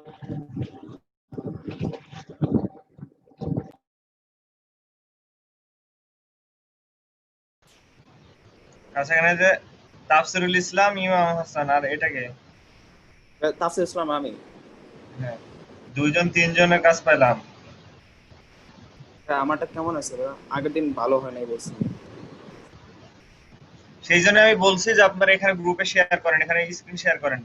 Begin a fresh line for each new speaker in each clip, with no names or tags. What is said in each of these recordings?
আচ্ছা, এখানে যে তাফসিরুল ইসলাম ইমাম হাসান, আর এটাকে
তাফসীর ইসলাম আমি।
হ্যাঁ, দুইজন তিনজনের কাজ পেলাম।
আমারটা কেমন আছে ভাইয়া? আগের দিন ভালো হয় নাই বলছি।
সেই জন্য আমি বলছি যে আপনারা এখানে গ্রুপে শেয়ার করেন, এখানে স্ক্রিন শেয়ার করেন।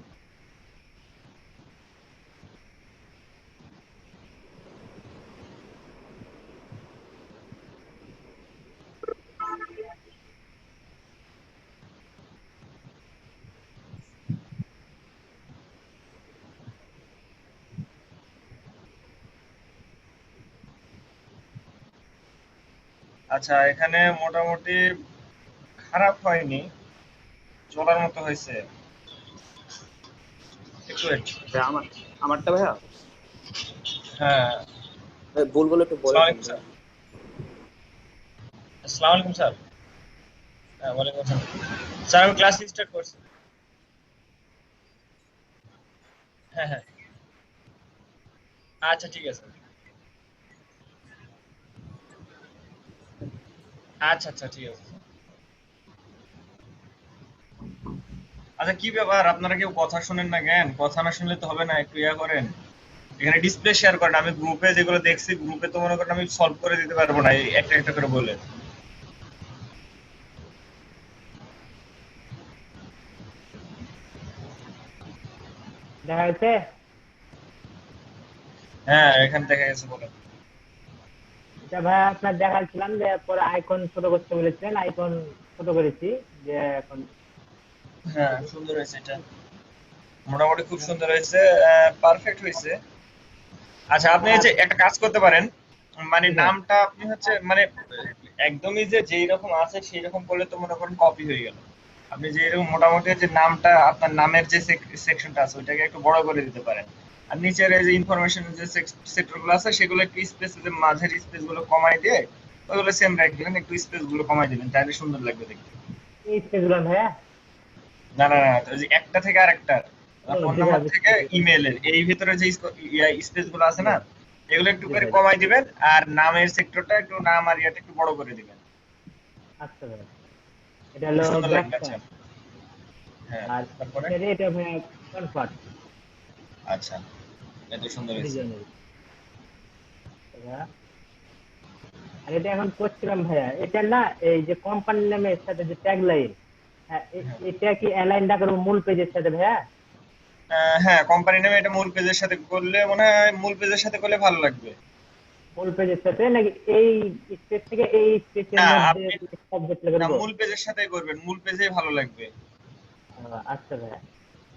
আচ্ছা, এখানে মোটামুটি খারাপ হয়নি, চলার মতো হয়েছে। একটু wait।
ভাইয়া আমারটা ভাইয়া
হ্যাঁ।
ভুলগুলো একটু বলে
আসসালামু
দিন
আলাইকুম
ভাইয়া।
স্যার। আসসালামু আলাইকুম স্যার। হ্যাঁ, ওয়ালাইকুম আসসালাম। স্যার, আমি ক্লাস স্টার্ট করছি। হ্যাঁ, হ্যাঁ। আচ্ছা, ঠিক আছে। আচ্ছা, আচ্ছা, ঠিক আছে। আচ্ছা, কি ব্যাপার, আপনারা কেউ কথা শুনেন না কেন? কথা না শুনলে তো হবে না, একটু ইয়া করেন। এখানে ডিসপ্লে শেয়ার করেন। আমি গ্রুপে যেগুলো দেখছি, গ্রুপে তো মনে করেন আমি সলভ করে দিতে পারবো না, এই একটা একটা করে বলে।
দেখা যাচ্ছে।
হ্যাঁ, এখানে দেখা গেছে, বলেন।
এটা ভাই আপনার দেখাচ্ছিলাম যে পরে আইকন ছোট করতে বলেছিলেন, আইকন ছোট করেছি যে এখন।
হ্যাঁ, সুন্দর হয়েছে এটা। মোটামুটি খুব সুন্দর হয়েছে, পারফেক্ট হয়েছে। আচ্ছা, আপনি এই
ভাই
যে একটা কাজ করতে পারেন, মানে
ঠিক আছে।
নামটা আপনি হচ্ছে মানে একদমই যে যেই রকম আছে সেই রকম করলে তো মনে করেন কপি হয়ে গেল। আপনি যে এরকম মোটামুটি যে নামটা, আপনার নামের যে সেকশনটা আছে ওইটাকে একটু বড় করে দিতে পারেন। আর নিচের এই যে ইনফরমেশন যে সেক্টর গুলো আছে সেগুলো একটু স্পেস, যে মাঝের স্পেস গুলো কমাই দিয়ে ওইগুলো সেম রাখবেন, একটু স্পেস গুলো কমাই দিবেন, তাহলে সুন্দর লাগবে দেখতে।
এই স্পেসগুলো ভাইয়া।
না, না, না, ওই যে একটা থেকে আরেকটা,
ও
ফোন
জি ভাই,
নাম্বার
বুঝতে
থেকে
পেরেছি।
ইমেলের এই ভিতরে যে স্পেস গুলো আছে
জি
না,
ভাই,
এগুলো একটু
জি
করে
ভাই।
কমাই দিবেন। আর নামের সেক্টরটা একটু, নাম আর ইয়াটা একটু বড় করে দিবেন।
আচ্ছা ভাই, এটা
খুব
হলো
সুন্দর লাগবে। আচ্ছা।
ব্যাকপ্যাক।
হ্যাঁ,
আর
তারপরে?
এটা ভাইয়া কনফার্ট
আচ্ছা, এত সুন্দর হয়েছে।
ডিজাইনের ভাইয়া। আর এটা এখন করছিলাম ভাইয়া, এটা না এই যে কোম্পানির নামের সাথে যে ট্যাগ লাইন,
হ্যাঁ,
এটা কি অ্যালাইন না করবো মূল পেজের সাথে ভাইয়া?
হ্যাঁ, কোম্পানি নেমে এটা মূল পেজের সাথে করলে মনে হয়, মূল পেজের সাথে করলে ভালো লাগবে।
মূল পেজের সাথে নাকি এই স্পেস থেকে এই স্পেসের
না,
মধ্যে
আপনি
সাবজেক্ট
না,
করবো?
মূল পেজের সাথেই করবেন, মূল পেজেই ভালো লাগবে।
আচ্ছা ভাইয়া।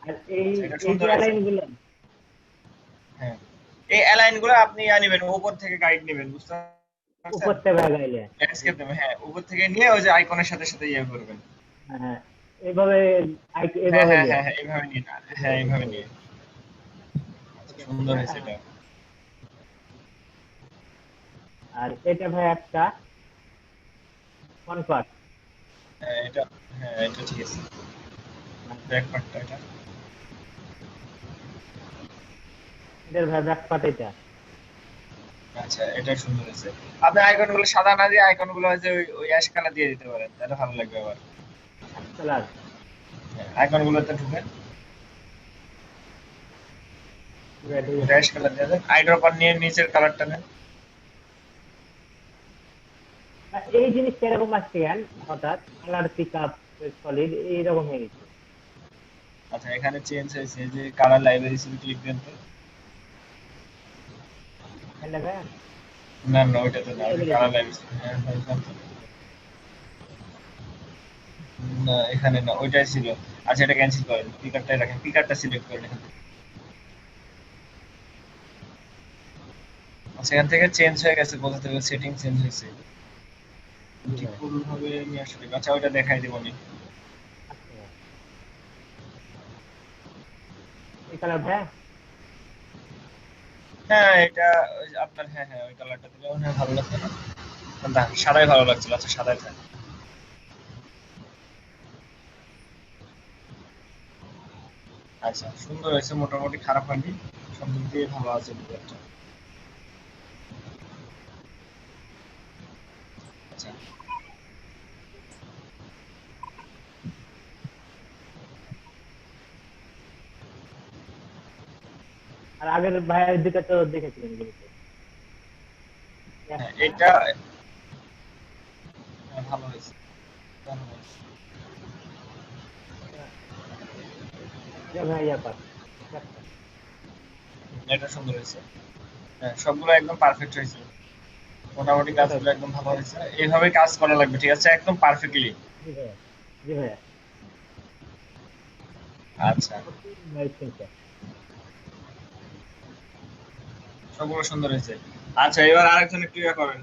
আর এই
আচ্ছা, এটা
এই যে
সুন্দর হয়েছে।
অ্যালাইন গুলো
হ্যাঁ, এই অ্যালাইন গুলো আপনি নেবেন, উপর থেকে গাইড নেবেন, বুঝতে পারছেন?
উপর থেকে লাগাইলে
ল্যান্ডস্কেপ নেবেন, হ্যাঁ, উপর থেকে নিয়ে ওই যে আইকনের সাথে সাথে ইয়ে করবেন।
হ্যাঁ এভাবে
হ্যাঁ,
এভাবে
হ্যাঁ,
লিয়া
হ্যাঁ, হ্যাঁ, এইভাবে নিয়ে।
এভাবে
হ্যাঁ, এইভাবে
বুঝতে
নিয়ে।
পেরেছি।
আচ্ছা,
এটা
সুন্দর
ভাইয়া,
হয়েছে এটা।
আর এটা ভাই একটা কনফার্ট।
হ্যাঁ, এটা। হ্যাঁ, এটা ঠিক আছে। ব্যাক পার্টটা এটা।
এটার ভাই ব্যাকপার্ট এটা
আচ্ছা, এটা সুন্দর হয়েছে। আপনি আইকন গুলো সাদা না দিয়ে আইকন গুলো যে ওই অ্যাশ কালার দিয়ে দিতে পারেন, তাহলে ভালো লাগবে আবার।
কালার।
হ্যাঁ, আইকন গুলোতে ঢুকেন, ওটা অ্যাশ কালার দিয়ে দেন, আই ড্রপার নিয়ে নিচের কালারটা নেন।
এই জিনিসটা এরকম আসছে কেন হঠাৎ, কালার পিক আপ সলিড এইরকম হয়ে গেছে?
আচ্ছা, এখানে চেঞ্জ হয়েছে যে কালার লাইব্রেরি শুধু ক্লিক দেন তো।
হ্যাঁ না ভাইয়া,
না, না, ওইটাতে না, ওটা
লাইব্রেরিতে।
Colour library. হ্যাঁ, হ্যাঁ, হ্যাঁ। না, এখানে না, ওইটাই ছিল। আচ্ছা, এটা ক্যান্সেল করেন, পিকারটাই রাখেন, পিকারটা সিলেক্ট করেন এখান থেকে। আচ্ছা, এখান থেকে চেঞ্জ হয়ে গেছে, বোঝাতে হবে সেটিং চেঞ্জ হয়েছে।
জি ভাই।
ডিফল্ট ভাবে নিয়ে আসলে, আচ্ছা ওইটা দেখাই দিব আমি।
আচ্ছা ভাই, এই কালার ভাইয়া।
হ্যাঁ, এটা ওই যে আপনার, হ্যাঁ, হ্যাঁ, ওই কালারটা দিলে মনে হয় ভালো লাগতো না। না, সাদাই ভালো লাগছিল। আচ্ছা, সাদাই থাক। আচ্ছা, সুন্দর হয়েছে, মোটামুটি খারাপ হয়নি। সব দিক দিয়ে ভালো আছে রেজাল্টটা। আচ্ছা
আর আগের ভাইয়ের দুটো তো দেখেছিলেন গ্রুপে।
হ্যাঁ এটা ভালো হয়েছে, ভালো হয়েছে।
ভাইয়া পাস
এটা সুন্দর হয়েছে। হ্যাঁ সবগুলো একদম পারফেক্ট হয়েছে, মোটামুটি কাজগুলো একদম ভালো হয়েছে। এইভাবে কাজ করা লাগবে, ঠিক আছে, একদম পারফেক্টলি।
জি ভাইয়া, জি ভাইয়া।
আচ্ছা সবগুলো সুন্দর হয়েছে। আচ্ছা এবার আরেকজন একটু ইয়ে করেন,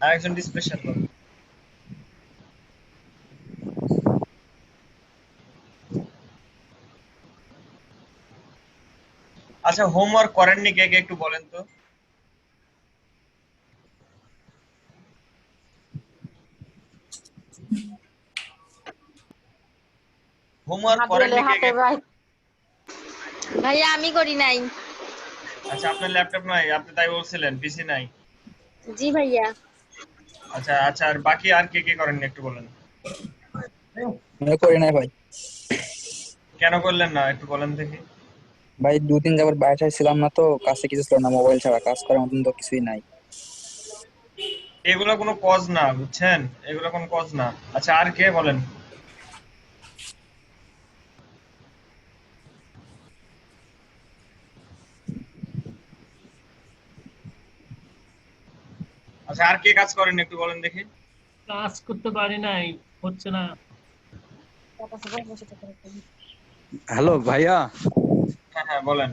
আরেকজন ডিসপ্লে শেয়ার করেন। আচ্ছা হোমওয়ার্ক করেননি কে কে একটু বলেন তো? হোমওয়ার্ক করেননি কে কে?
ভাইয়া আমি করি নাই।
আচ্ছা আপনার ল্যাপটপ নাই, আপনি তাই বলছিলেন, পিসি নাই।
জি ভাইয়া।
আচ্ছা আচ্ছা, আর বাকি আর কে কে করেননি একটু বলেন।
মনে করি নাই ভাই।
কেন করলেন না একটু বলেন দেখি।
ভাই 2-3 যাবার বাসায় ছিলাম না, তো কাছে কিছু ছিল না, মোবাইল ছাড়া কাজ করার মতন তো কিছুই নাই।
এগুলো কোনো কজ না, বুঝছেন, এগুলো কোনো কজ না। আচ্ছা আর কে বলেন। আচ্ছা আর কে কাজ করেন একটু বলেন দেখি।
কাজ করতে পারি নাই, হচ্ছে না।
হ্যালো ভাইয়া।
হ্যাঁ হ্যাঁ বলেন।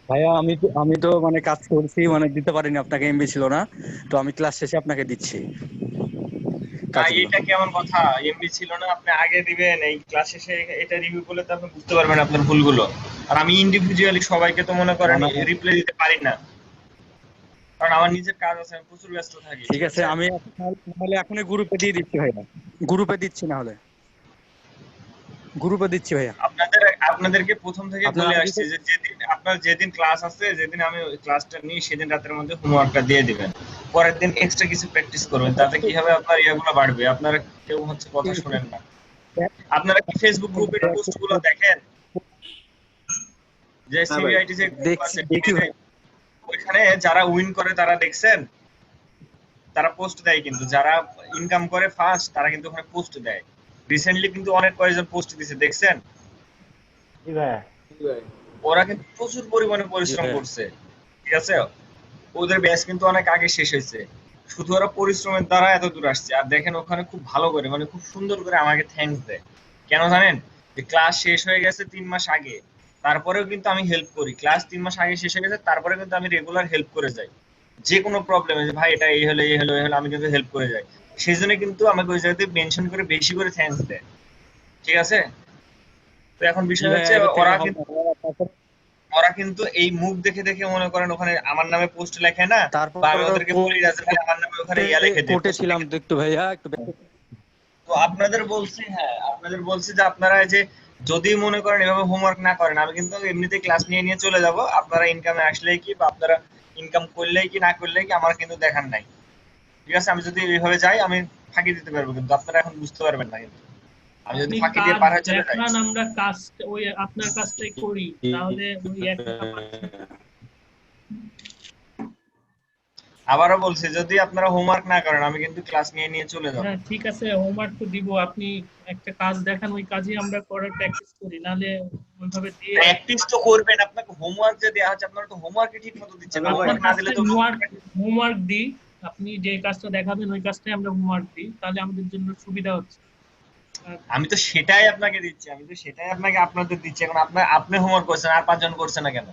ভাইয়া আমি তো মানে কাজ করছি, মানে দিতে পারিনি আপনাকে, এমবি ছিল না, তো আমি ক্লাস শেষে আপনাকে দিচ্ছি
না
কাজগুলো।
এটা কেমন কথা, এমবি ছিল না আপনি আগে দিবেন, এই ক্লাস শেষে এটা রিভিউ করলে তো আপনি বুঝতে পারবেন আপনার ভুলগুলো। আর আমি ইন্ডিভিজুয়ালি সবাইকে তো মনে করেন
না,
রিপ্লাই দিতে পারি না, কারণ আমার নিজের কাজ আছে, আমি প্রচুর ব্যস্ত থাকি,
ঠিক
ঠিক
আছে,
আছে।
আমি নাহলে এখনই গ্রুপে দিয়ে দিচ্ছি ভাইয়া, গ্রুপে দিচ্ছি, না হলে গ্রুপে দিচ্ছি ভাইয়া।
আপনাদেরকে প্রথম থেকে
আপনার
বলে
আইডি
আসছি যে যেদিন ক্লাস আছে, যেদিন আমি ওই ক্লাসটা নিই, সেদিন রাতের মধ্যে হোমওয়ার্কটা দিয়ে দিবেন। পরের দিন এক্সট্রা কিছু প্র্যাকটিস করবেন, তাতে কি হবে আপনার ইয়েগুলো বাড়বে। আপনারা কেউ হচ্ছে কথা শুনেন না। আপনারা কি ফেসবুক গ্রুপের পোস্টগুলো দেখেন? যে
না ভাই,
সিবিআইটি যে গ্রুপ
দেখছি,
আছে
দেখি
টিভিতে,
ভাই।
ওইখানে যারা উইন করে তারা দেখছেন, তারা পোস্ট দেয়, কিন্তু যারা ইনকাম করে ফার্স্ট তারা কিন্তু ওখানে পোস্ট দেয়। রিসেন্টলি কিন্তু অনেক কয়েকজন পোস্ট দিছে, দেখছেন?
জি ভাইয়া।
জি ভাই।
ওরা কিন্তু প্রচুর পরিমাণে পরিশ্রম
হ্যাঁ।
করছে, ঠিক আছে। ওদের ব্যাচ কিন্তু অনেক আগে শেষ হয়েছে, শুধু ওরা পরিশ্রমের দ্বারা এত দূর আসছে। আর দেখেন ওখানে খুব ভালো করে, মানে খুব সুন্দর করে আমাকে থ্যাঙ্কস দেয়। কেন জানেন? যে ক্লাস শেষ হয়ে গেছে 3 মাস আগে, তারপরেও কিন্তু আমি হেল্প করি। ক্লাস 3 মাস আগে শেষ হয়ে গেছে, তারপরে কিন্তু আমি রেগুলার হেল্প করে যাই। যে কোনো প্রবলেমে, যে ভাই এটা এই হলো এই হলো এই হলো, আমি কিন্তু হেল্প করে যাই। সেই জন্য কিন্তু আমাকে ওই জায়গাতে মেনশন করে বেশি করে থ্যাঙ্কস দেয়, ঠিক আছে। তো এখন
জি
বিষয়
ভাইয়া,
হচ্ছে
এবার থেকে
ওরা
হবে
কিন্তু
না।
ওরা কিন্তু এই মুখ দেখে দেখে মনে করেন ওখানে আমার নামে পোস্ট লেখে না, বা আমি
তারপর
ওদেরকে বলি না যে ভাই আমার নামে ওখানে ইয়া লিখে দিই,
কোর্টে
পোস্ট
ছিলাম
লিখে
তো
দিই।
একটু ভাইয়া, একটু
তো আপনাদের বলছি, হ্যাঁ আপনাদের বলছি যে আপনারা এই যে যদি মনে করেন এভাবে হোমওয়ার্ক না করেন, আমি কিন্তু এমনিতেই ক্লাস নিয়ে নিয়ে চলে যাব। আপনারা ইনকামে আসলেই কি, বা আপনারা ইনকাম করলেই কি না করলেই কি, আমার কিন্তু দেখার নাই, ঠিক আছে। আমি যদি এইভাবে যাই আমি ফাঁকি দিতে পারবো, কিন্তু আপনারা এখন বুঝতে পারবেন না। কিন্তু আমি যদি
আপনি
ফাঁকি দিয়ে
কাজ
পার হয়ে চলে যাই,
দেখান, আমরা কাজ ওই আপনার কাজটাই করি, তাহলে ওই এক টাকা পাচ্ছেন।
আবারও বলছি যদি আপনারা হোমওয়ার্ক না করেন, আমি কিন্তু ক্লাস নিয়ে নিয়ে চলে যাব।
হ্যাঁ ঠিক আছে, হোমওয়ার্ক তো দিব, আপনি একটা কাজ দেখান, ওই কাজই আমরা করার প্র্যাকটিস করি, নাহলে ওইভাবে দিয়ে
প্র্যাকটিস তো করবেন, আপনাকে হোমওয়ার্ক যে দেওয়া হচ্ছে আপনারা তো হোমওয়ার্কই ঠিক মতো দিচ্ছেন না।
হ্যালো ভাই।
আপনার
হোমওয়ার্ক না দিলে
কাজটাই
তো
হোমওয়ার্ক দিই, আপনি যে কাজটা দেখাবেন ওই কাজটাই আমরা হোমওয়ার্ক দিই, তাহলে আমাদের জন্য সুবিধা হচ্ছে।
আমি তো সেটাই আপনাকে দিচ্ছি, আমি তো সেটাই আপনাকে আপনাদের দিচ্ছি। এখন আপনি হোমওয়ার্ক করছেন, আর 5 জন করছে না কেন?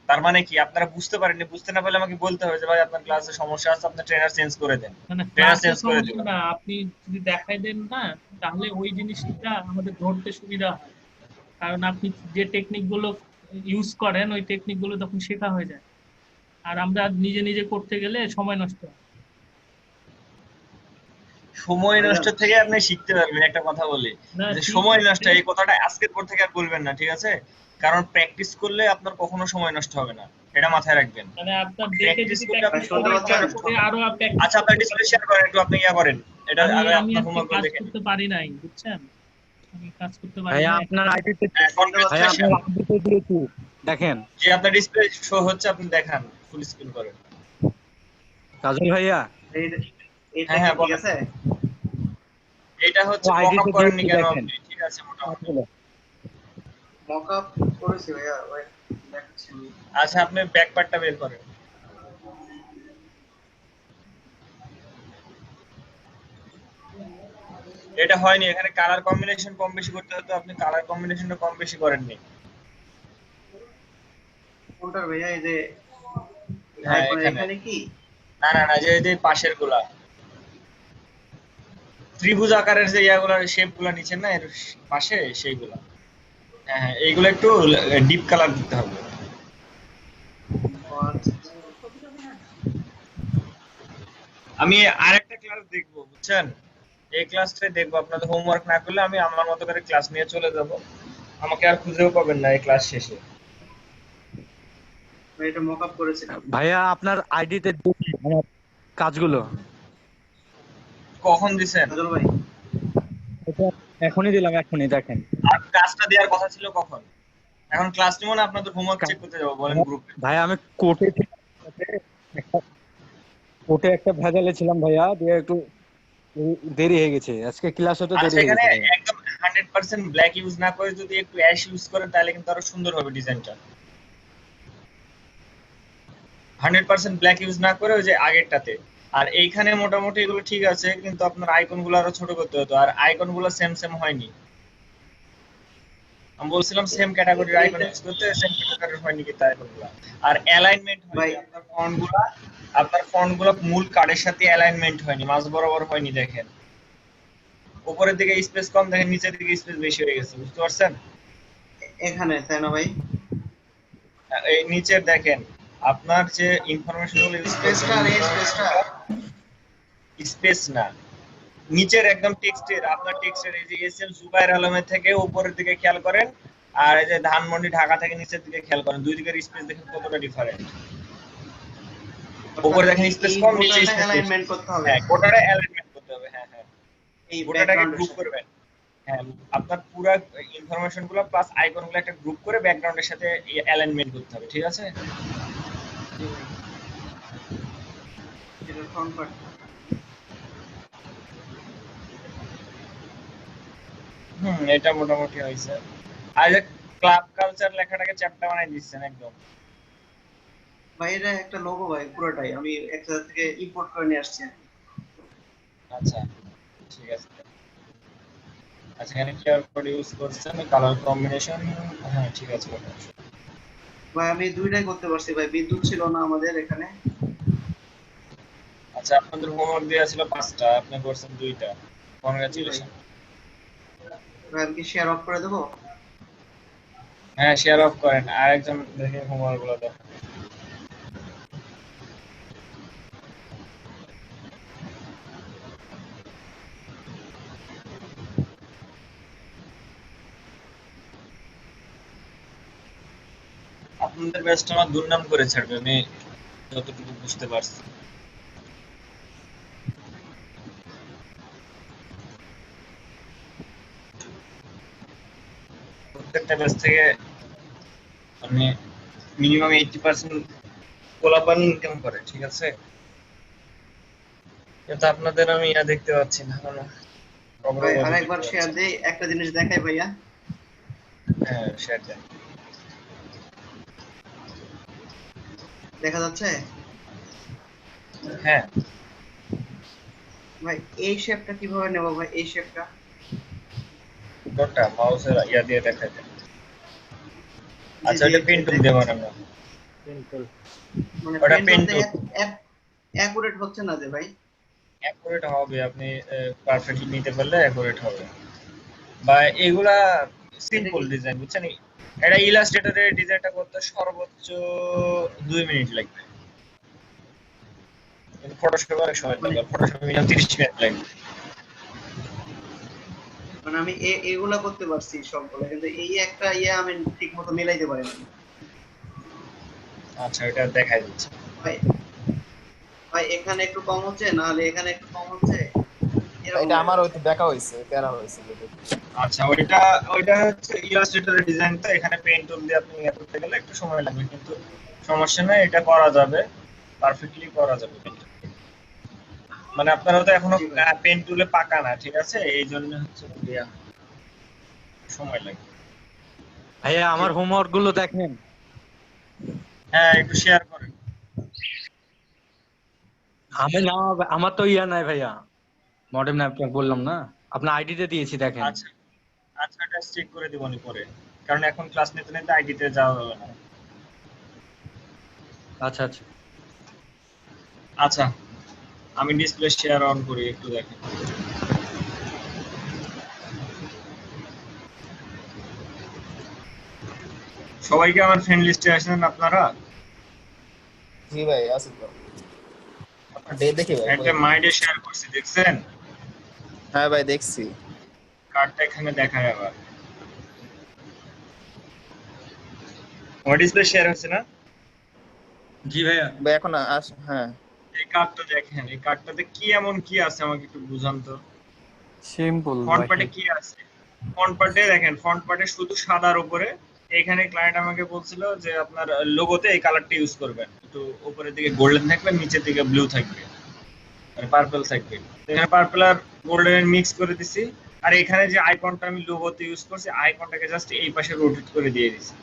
তার মানে কি আপনারা বুঝতে পারেননি? বুঝতে না পারলে আমাকে বলতে হবে যে ভাই আপনার ক্লাসে সমস্যা আছে, আপনার ট্রেনার চেঞ্জ করে দেন,
মানে
ট্রেনার
ক্লাসের
চেঞ্জ করে
সমস্যা
দিবেন।
না, আপনি যদি দেখাই দেন না, তাহলে ওই জিনিসটা আমাদের ধরতে সুবিধা হয়। কারণ আপনি যে টেকনিক গুলো ইউজ করেন, ওই টেকনিক গুলো তখন শেখা হয়ে যায়, আর আমরা নিজে নিজে করতে গেলে সময় নষ্ট হয়।
সময় নষ্ট থেকে আপনি শিখতে পারবেন। একটা কথা বলি
না
যে
ঠিক
সময় নষ্ট,
আছে
এই কথাটা আজকের পর থেকে আর বলবেন না, ঠিক আছে? কারণ প্র্যাকটিস করলে আপনার কখনো সময় নষ্ট হবে না, এটা মাথায় রাখবেন।
মানে আপনার দেখে
প্র্যাকটিস
যদি
করলে
প্র্যাকটিস
আপনার
করি
সময় নষ্ট
তারপরে আরো প্র্যাকটিস
আচ্ছা, আপনার
করতে
ডিসপ্লে
পারি।
শেয়ার করেন একটু, আপনি ইয়া করেন এটা,
আমি
আগে
আমি
আপনার
আজকে
হোমওয়ার্কগুলো
কাজ
দেখেন।
করতে পারি নাই, বুঝছেন? আমি কাজ করতে পারি
ভাইয়া
নাই।
আপনার আইডিতে ভাইয়া
কনগ্রাচুলেশন।
আপনার আইডিতে দিয়েছি দেখেন।
যে আপনার ডিসপ্লে শো হচ্ছে, আপনি দেখান ফুল স্ক্রিন করেন।
কাজল ভাইয়া
হ্যাঁ হ্যাঁ, বলেন। এটা হচ্ছে মক আপ
আইডিতে
করেননি
দিয়েছি
কেন
দেখেন
আপনি? ঠিক আছে, মোটামুটি।
কাজগুলো।
মকআপ করেছি ভাইয়া, ওই দেখাচ্ছি আমি।
আচ্ছা, আপনি ব্যাক পার্টটা বের করেন। এটা হয়নি, এখানে কালার কম্বিনেশন কম বেশি করতে হতো, আপনি কালার কম্বিনেশনটা কম বেশি করেননি।
কোনটার ভাইয়া? এই যে
হ্যাঁ,
আইকন
এখানে।
এখানে কি?
না না না, যে এই যে পাশের গুলা ত্রিভুজ আকারের যে ইয়াগুলা শেপ গুলা নিচে না, এর পাশে সেইগুলা। হ্যাঁ হ্যাঁ, এইগুলো একটু ডিপ কালার দিতে হবে।
ও আচ্ছা।
আমি আরেকটা ক্লাস দেখবো, বুঝছেন? এই ক্লাসটাই দেখবো, আপনাদের হোমওয়ার্ক না করলে আমি আমার মতো করে ক্লাস নিয়ে চলে যাব, আমাকে আর খুঁজেও পাবেন না এই ক্লাস শেষে।
ভাই এটা মকআপ করেছি।
ভাইয়া আপনার আইডিতে দিয়েছি আমার কাজগুলো।
কখন দিছেন?
কাজল ভাই
এটা এখনই দিলাম, এখনই দেখেন।
আর ক্লাসটা দেওয়ার কথা ছিল কখন? এখন ক্লাস নিব না, আপনাদের হোমওয়ার্ক চেক করতে যাবো, বলেন গ্রুপে।
ভাইয়া আমি কোর্টে একটা ভেজালে ছিলাম ভাইয়া, দিয়ে একটু দেরি হয়ে গেছে, আজকে ক্লাস হতে
আর
দেরি হয়ে
সেখানে
গেছে ভাইয়া।
একদম 100% ব্ল্যাক ইউজ না করে যদি একটু অ্যাশ ইউজ করেন তাহলে কিন্তু আরো সুন্দর হবে ডিজাইনটা। 100% ব্ল্যাক ইউজ না করে ওই যে আগেরটাতে। আর এইখানে মোটামুটি এগুলো ঠিক আছে, কিন্তু আপনার আইকনগুলো আরো ছোট করতে হতো, আর আইকনগুলো সেম সেম হয়নি। আমি বলছিলাম সেম ক্যাটাগরির আইকন ইউজ করতে, সেম ক্যাটাগরির হয়নি কিন্তু আইকনগুলো। আর অ্যালাইনমেন্ট
ভাই
হয়নি, আপনার ফন্টগুলো মূল কার্ডের সাথে অ্যালাইনমেন্ট হয়নি, মাঝ বরাবর হয়নি। দেখেন উপরের দিকে স্পেস কম, দেখেন নিচের দিকে স্পেস বেশি হয়ে গেছে, বুঝতে পারছেন?
এখানে তাই না ভাই?
এই নিচের দেখেন আপনার যে ইনফরমেশন গুলো ইউজ
স্পেসটা আর এই স্পেসটা
স্পেস না, নিচের একদম টেক্সটের, আপনার টেক্সটের এই যে এসএম জুবাইর আলমের থেকে উপরের দিকে খেয়াল করেন, আর এই যে ধানমন্ডি ঢাকা থেকে নিচের দিকে খেয়াল করেন, দুই দিকের স্পেস দেখেন কতটা ডিফারেন্ট। উপরে দেখেন স্পেস কম, নিচে স্পেস
অ্যালাইনমেন্ট করতে হবে।
হ্যাঁ, গোটাটা অ্যালাইনমেন্ট করতে হবে। হ্যাঁ হ্যাঁ,
এই
গোটাটাকে
ব্যাকগ্রাউন্ডের
গ্রুপ
সাথে।
করবেন। হ্যাঁ, আপনার পুরো ইনফরমেশন গুলো প্লাস আইকন গুলো একটা গ্রুপ করে ব্যাকগ্রাউন্ডের সাথে অ্যালাইনমেন্ট করতে হবে, ঠিক আছে?
জি ভাই। এটা ফ্রন্ট পার্ট।
এটা মোটামুটি হয়েছে। আর যে ক্লাব কালচার লেখাটাকে চ্যাপ্টার বানাই দিচ্ছেন একদম।
ভাই এটা একটা লোগো ভাই, পুরোটাই আমি একটা জায়গা থেকে ইম্পোর্ট করে নিয়ে আসছি।
আচ্ছা, ঠিক আছে। আচ্ছা, এখানে কিউআর কোড ইউজ করছেন, কালার কম্বিনেশন। হ্যাঁ, ঠিক আছে।
ভাই আমি দুইটাই করতে পারছি ভাই, বিদ্যুৎ ছিল না আমাদের এখানে।
আচ্ছা, আপনাদের হোমওয়ার্ক দেওয়া ছিল 5টা, আপনি করছেন 2টা। কংগ্রাচুলেশন।
ভাই আমি কি শেয়ার অফ করে দেবো?
হ্যাঁ, শেয়ার অফ করেন, আর একজন দেখে হোমওয়ার্ক গুলো দেখেন। আপনাদের ব্যাচটা আমার দুর্নাম করে ছাড়বে, আমি যতটুকু বুঝতে পারছি। প্রত্যেকটা ব্যাচ থেকে মানে মিনিমাম 80% পোলাপান ইনকাম করে, ঠিক আছে? কিন্তু আপনাদের আমি দেখতে পাচ্ছি না কোনো
ভাই
অগ্রগতি
আরেকবার
দেখতে
শেয়ার
পাচ্ছি না।
দেই, একটা জিনিস দেখাই ভাইয়া।
হ্যাঁ, শেয়ার দেন।
দেখা যাচ্ছে?
হ্যাঁ,
ভাই এই শেপটা কিভাবে নেব ভাই? এই শেপটা
কোনটা মাউসের ইয়া দিয়ে দেখাই দেন। আচ্ছা,
জি,
এটা পিন টুল দেব না।
সিম্পল।
মানে
ওটা
পেন
pen
বলতে
tool।
অ্যাকুরেট হচ্ছে না যে ভাই।
অ্যাকুরেট হবে, আপনি পারফেক্টলি নিতে পারলে অ্যাকুরেট হবে। বা এগুলা সিম্পল ডিজাইন, বুঝছেন? এটা ইলাস্ট্রেটরের ডিজাইনটা করতে সর্বোচ্চ 2 মিনিট লাগবে, কিন্তু ফটোশপে অনেক সময় লাগবে, ফটোশপে মিনিমাম 30 মিনিট লাগবে।
মানে আমি এগুলা করতে পারছি সবগুলো, কিন্তু এই একটা আমি ঠিক মতো মিলাইতে পারি না।
আচ্ছা, এটা দেখাই দিচ্ছি।
ভাই ভাই এখানে একটু কম হচ্ছে, নাহলে এখানে একটু কম হচ্ছে, এরকম
এটা
হয়ে
আমার
যাচ্ছে।
হয়তো দেখা হয়েছে, প্যারা হয়েছে দেখে।
আচ্ছা, ওইটা ওইটা হচ্ছে ইলাস্ট্রেটরের ডিজাইনটা, এখানে পেইন্ট টুল দিয়ে আপনি ইয়ে করতে গেলে একটু সময় লাগবে, কিন্তু সমস্যা নাই, এটা করা যাবে, পারফেক্টলি করা যাবে। মানে আপনারা তো এখনো
জি ভাই।
পেন টুলে পাকা না, ঠিক আছে, এই জন্য হচ্ছে ইয়া সময় লাগে।
ভাইয়া আমার হোমওয়ার্ক গুলো দেখেন।
হ্যাঁ, একটু শেয়ার করেন।
আমি না, আমার তো ইয়া নাই ভাইয়া, মডেম না, আপনাকে বললাম না, আপনার আইডিতে দিয়েছি দেখেন।
আচ্ছা আচ্ছা, এটা চেক করে দিবনি পরে, কারণ এখন ক্লাস নিতে নিতে আইডিতে যাওয়া যাবে না।
আচ্ছা আচ্ছা।
আচ্ছা, আমি ডিসপ্লে শেয়ার অন করি, একটু দেখেন। সবাইকে আমার ফ্রেন্ড লিস্টে আসেন আপনারা।
জি ভাই আছে তো, আপনার ডে দেখি ভাই
একটা মাইডে শেয়ার করছি, দেখছেন?
হ্যাঁ ভাই দেখছি।
কার্ডটা এখানে দেখায় আবার। আমার ডিসপ্লে শেয়ার হচ্ছে না?
জি ভাইয়া।
ভাই এখন হ্যাঁ
এই কার্ডটা দেখেন, এই কার্ডটাতে কি এমন কি আছে আমাকে একটু বুঝান তো।
সিম্পল
ফন্ট পার্টে কি আছে? ফন্ট পার্টে দেখেন, ফন্ট পার্টে শুধু সাদার উপরে, এখানে ক্লায়েন্ট আমাকে বলছিল যে আপনার লোগোতে এই কালারটা ইউজ করবেন, একটু উপরের দিকে গোল্ডেন থাকবে, নিচের দিকে ব্লু থাকবে, মানে পার্পল থাকবে। এখানে পার্পল আর গোল্ডেন মিক্স করে দিছি, আর এখানে যে আইকনটা আমি লোগোতে ইউজ করছি, আইকনটাকে জাস্ট এই পাশে রোটেট করে দিয়ে দিছি।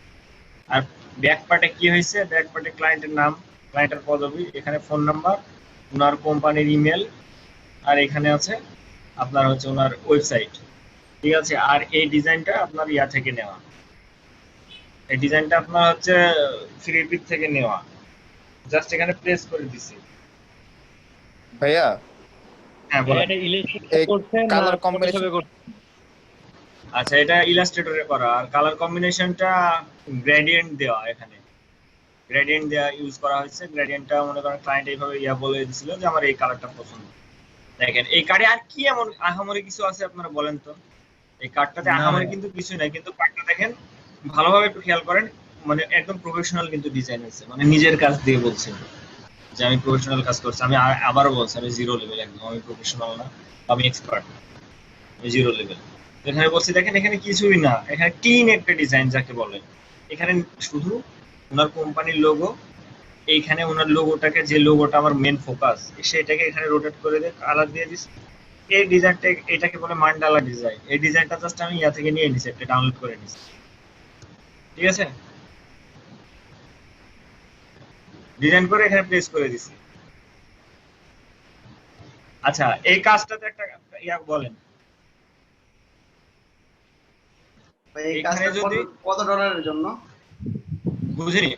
আর ব্যাক পার্টে কি হয়েছে, ব্যাক পার্টে ক্লায়েন্টের নাম, ক্লায়েন্টের পদবি, এখানে ফোন নাম্বার, ওনার কোম্পানির ইমেল, আর এখানে আছে আপনার হচ্ছে ওনার ওয়েবসাইট, ঠিক আছে। আর এই ডিজাইনটা আপনার ইয়া থেকে নেওয়া, এই ডিজাইনটা আপনার হচ্ছে ফ্রি পিক থেকে নেওয়া, জাস্ট এখানে প্রেস করে দিছি।
ভাইয়া।
হ্যাঁ বলেন।
এটা ইলাস্ট্রেটর
এই
করছেন না
কালার কম্বিনেশন
ফটোশপে করছেন?
আচ্ছা, এটা ইলাস্ট্রেটরে করা, আর কালার কম্বিনেশনটা গ্রেডিয়েন্ট দেওয়া, এখানে গ্রেডিয়েন্ট দেওয়া ইউজ করা হয়েছে। গ্রেডিয়েন্টটা মনে করেন ক্লায়েন্ট এইভাবে ইয়া বলে দিছিল যে আমার এই কালারটা পছন্দ। দেখেন এই কার্ডে আর কি এমন আহামরি কিছু আছে আপনারা বলেন তো। এই কার্ডটাতে আহামরি কিন্তু কিছুই নাই, কিন্তু কার্ডটা দেখেন ভালোভাবে একটু খেয়াল করেন, মানে একদম প্রফেশনাল কিন্তু ডিজাইন আছে, মানে নিজের কাজ দিয়ে বলছেন যে আমি প্রফেশনাল কাজ করছি। আমি আবারও বলছি, আমি জিরো লেভেল, একদম আমি প্রফেশনাল না, আমি এক্সপার্ট, আমি জিরো লেভেল। এখানে বলছি দেখেন, এখানে কিছুই না, এখানে ক্লিন একটা ডিজাইন যাকে বলে। এখানে শুধু ওনার কোম্পানির লোগো, এইখানে ওনার লোগোটাকে, যে লোগোটা আমার মেন ফোকাস, সেটাকে এখানে রোটেট করে দিয়ে কালার দিয়ে দিচ্ছি। এই ডিজাইনটা, এটাকে বলে মান্ডালা ডিজাইন। এই ডিজাইনটা জাস্ট আমি ইয়া থেকে নিয়ে নিছি, একটা ডাউনলোড করে নিছি, ঠিক আছে। ডিজাইন করে এখানে প্লেস করে দিছি। আচ্ছা, এই কাজটাতে একটা ইয়া বলেন,
ভাই এই
এখানে
কাজটা
যদি
কত ডলারের জন্য?
বুঝিনি।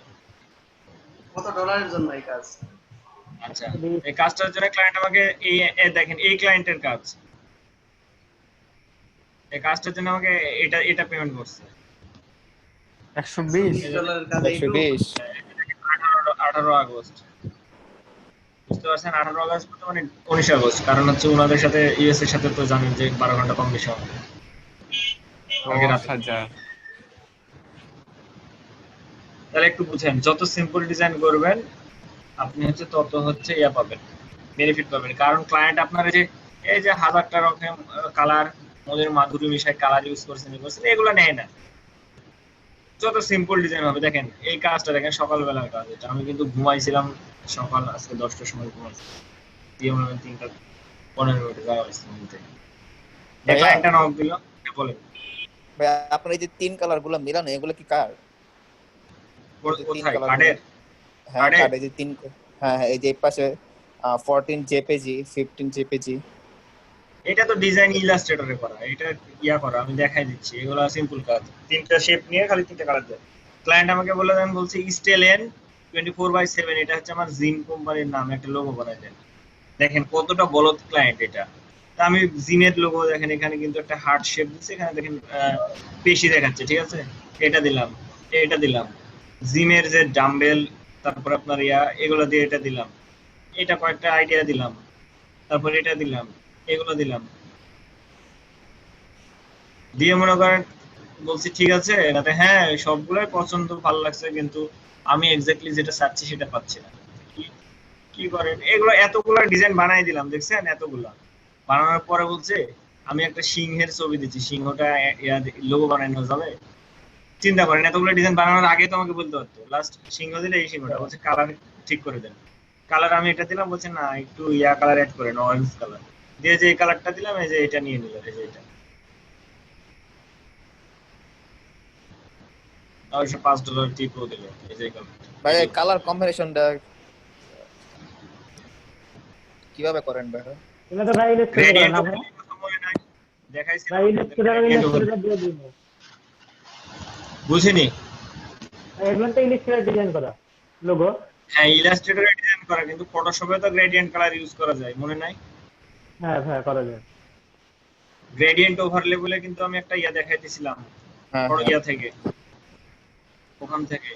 কত ডলারের জন্য এই কাজ?
আচ্ছা, এই কাজটার জন্য ক্লায়েন্ট আমাকে দেখেন, এই ক্লায়েন্টের কাজ, এই কাজটার জন্য আমাকে এটা পেমেন্ট করছে
120
ডলারের কাজ এইটুকু?
120
18 আগস্ট, বুঝতে পারছেন? 18 আগস্ট মানে 19 আগস্ট, কারণ হচ্ছে ওনাদের সাথে ইউএস এর সাথে তো জানেন যে 12 ঘন্টা কম বেশি হবে কালকে রাতে।
10,000
তাহলে একটু বুঝেন, যত সিম্পল ডিজাইন করবেন আপনি হচ্ছে তত হচ্ছে ইয়া পাবেন, বেনিফিট পাবেন। কারণ ক্লায়েন্ট আপনার এই যে হাজারটা রকম কালার, মনের মাধুরী মিশায় কালার ইউজ করছেন এগুলো নেয় না। যত সিম্পল ডিজাইন হবে, দেখেন এই কাজটা দেখেন, সকালবেলার কাজ এটা। আমি কিন্তু ঘুমাইছিলাম সকাল আজকে 10টার সময় ঘুমাইছিলাম, দিয়ে মনে হয় 3:15 যাওয়া হয়েছে ঘুম থেকে। ক্লায়েন্টটা নক দিল, বলেন
ভাই আপনার এই যে তিন কালার গুলো মিলানো, এগুলো কি কার?
কোথায় কার্ডের?
হ্যাঁ কার্ডে যে তিন, হ্যাঁ হ্যাঁ, এই যে পাশে 14 জেপিজি, 15 জেপিজি।
এটা তো ডিজাইন ইলাস্ট্রেটরে করা, এটা ইয়া করা, আমি দেখাই দিচ্ছি। এগুলো সিম্পল কাজ, তিনটা শেপ নিয়ে খালি তিনটা কালার দেয়। ক্লায়েন্ট আমাকে বলে, আমি বলছি স্টেলেন 24/7, এটা হচ্ছে আমার জিন কোম্পানির নাম, একটা লোগো বানাই দেন। দেখেন কতটা বলদ ক্লায়েন্ট এটা। তা আমি জিনের লোগো দেখেন, এখানে কিন্তু একটা হার্ট শেপ দিচ্ছে, এখানে দেখেন পেশি দেখাচ্ছে, ঠিক আছে, এটা দিলাম, এটা দিলাম। জিমের যে ডাম্বেল, তারপর আপনার এগুলো দিয়ে এটা দিলাম, এটা কয়েকটা আইডিয়া দিলাম, তারপর এটা দিলাম, এগুলো দিলাম। দিয়ে মনে করেন বলছি ঠিক আছে, নাতে হ্যাঁ সবগুলোই পছন্দ, ভালো লাগছে, কিন্তু আমি এক্স্যাক্টলি যেটা চাচ্ছি সেটা পাচ্ছি না। কি কি করেন, এগুলো এতগুলো ডিজাইন বানাই দিলাম, দেখছেন এতগুলা বানানোর পরে বলছে আমি একটা সিংহের ছবি দিচ্ছি, সিংহটা লোগো বানানো যাবে। চিন্তা করেন, এতগুলো ডিজাইন বানানোর আগে তো আমাকে বলতে পারতো লাস্ট সিংহ দিলে এই সিংহটা, বলছে কালার ঠিক করে দেন। কালার আমি এটা দিলাম, বলছে না একটু ইয়া কালার অ্যাড করেন, অরেঞ্জ কালার দিয়ে যে এই কালারটা দিলাম, এই যে এটা নিয়ে নিল, এই যে এটা $5 টিপও দিল, এই যে কালারটা।
ভাই কালার কম্বিনেশনটা কিভাবে করেন ভাই?
এগুলো তো ভাই ইলাস্ট্রেটর করা
গ্রেডিয়েন্ট
না ভাই?
মনে নাই দেখাইছিলাম
ভাই
আপনাদের
ইলাস্ট্রেটর
gradient over-
ইলাস্ট্রেটর দিয়ে দিন।
বুঝিনি।
এগুলো তো ইলাস্ট্রেটর ডিজাইন করা লোগো।
হ্যাঁ ইলাস্ট্রেটরে ডিজাইন করা, কিন্তু ফটোশপে তো গ্রেডিয়েন্ট কালার ইউজ করা যায়, মনে নাই?
হ্যাঁ হ্যাঁ করা যায়।
গ্রেডিয়েন্ট ওভারলে বলে কিন্তু আমি একটা ইয়া দেখাইতেছিলাম
হ্যাঁ
বড়
হ্যাঁ।
ইয়া থেকে, ওখান থেকে।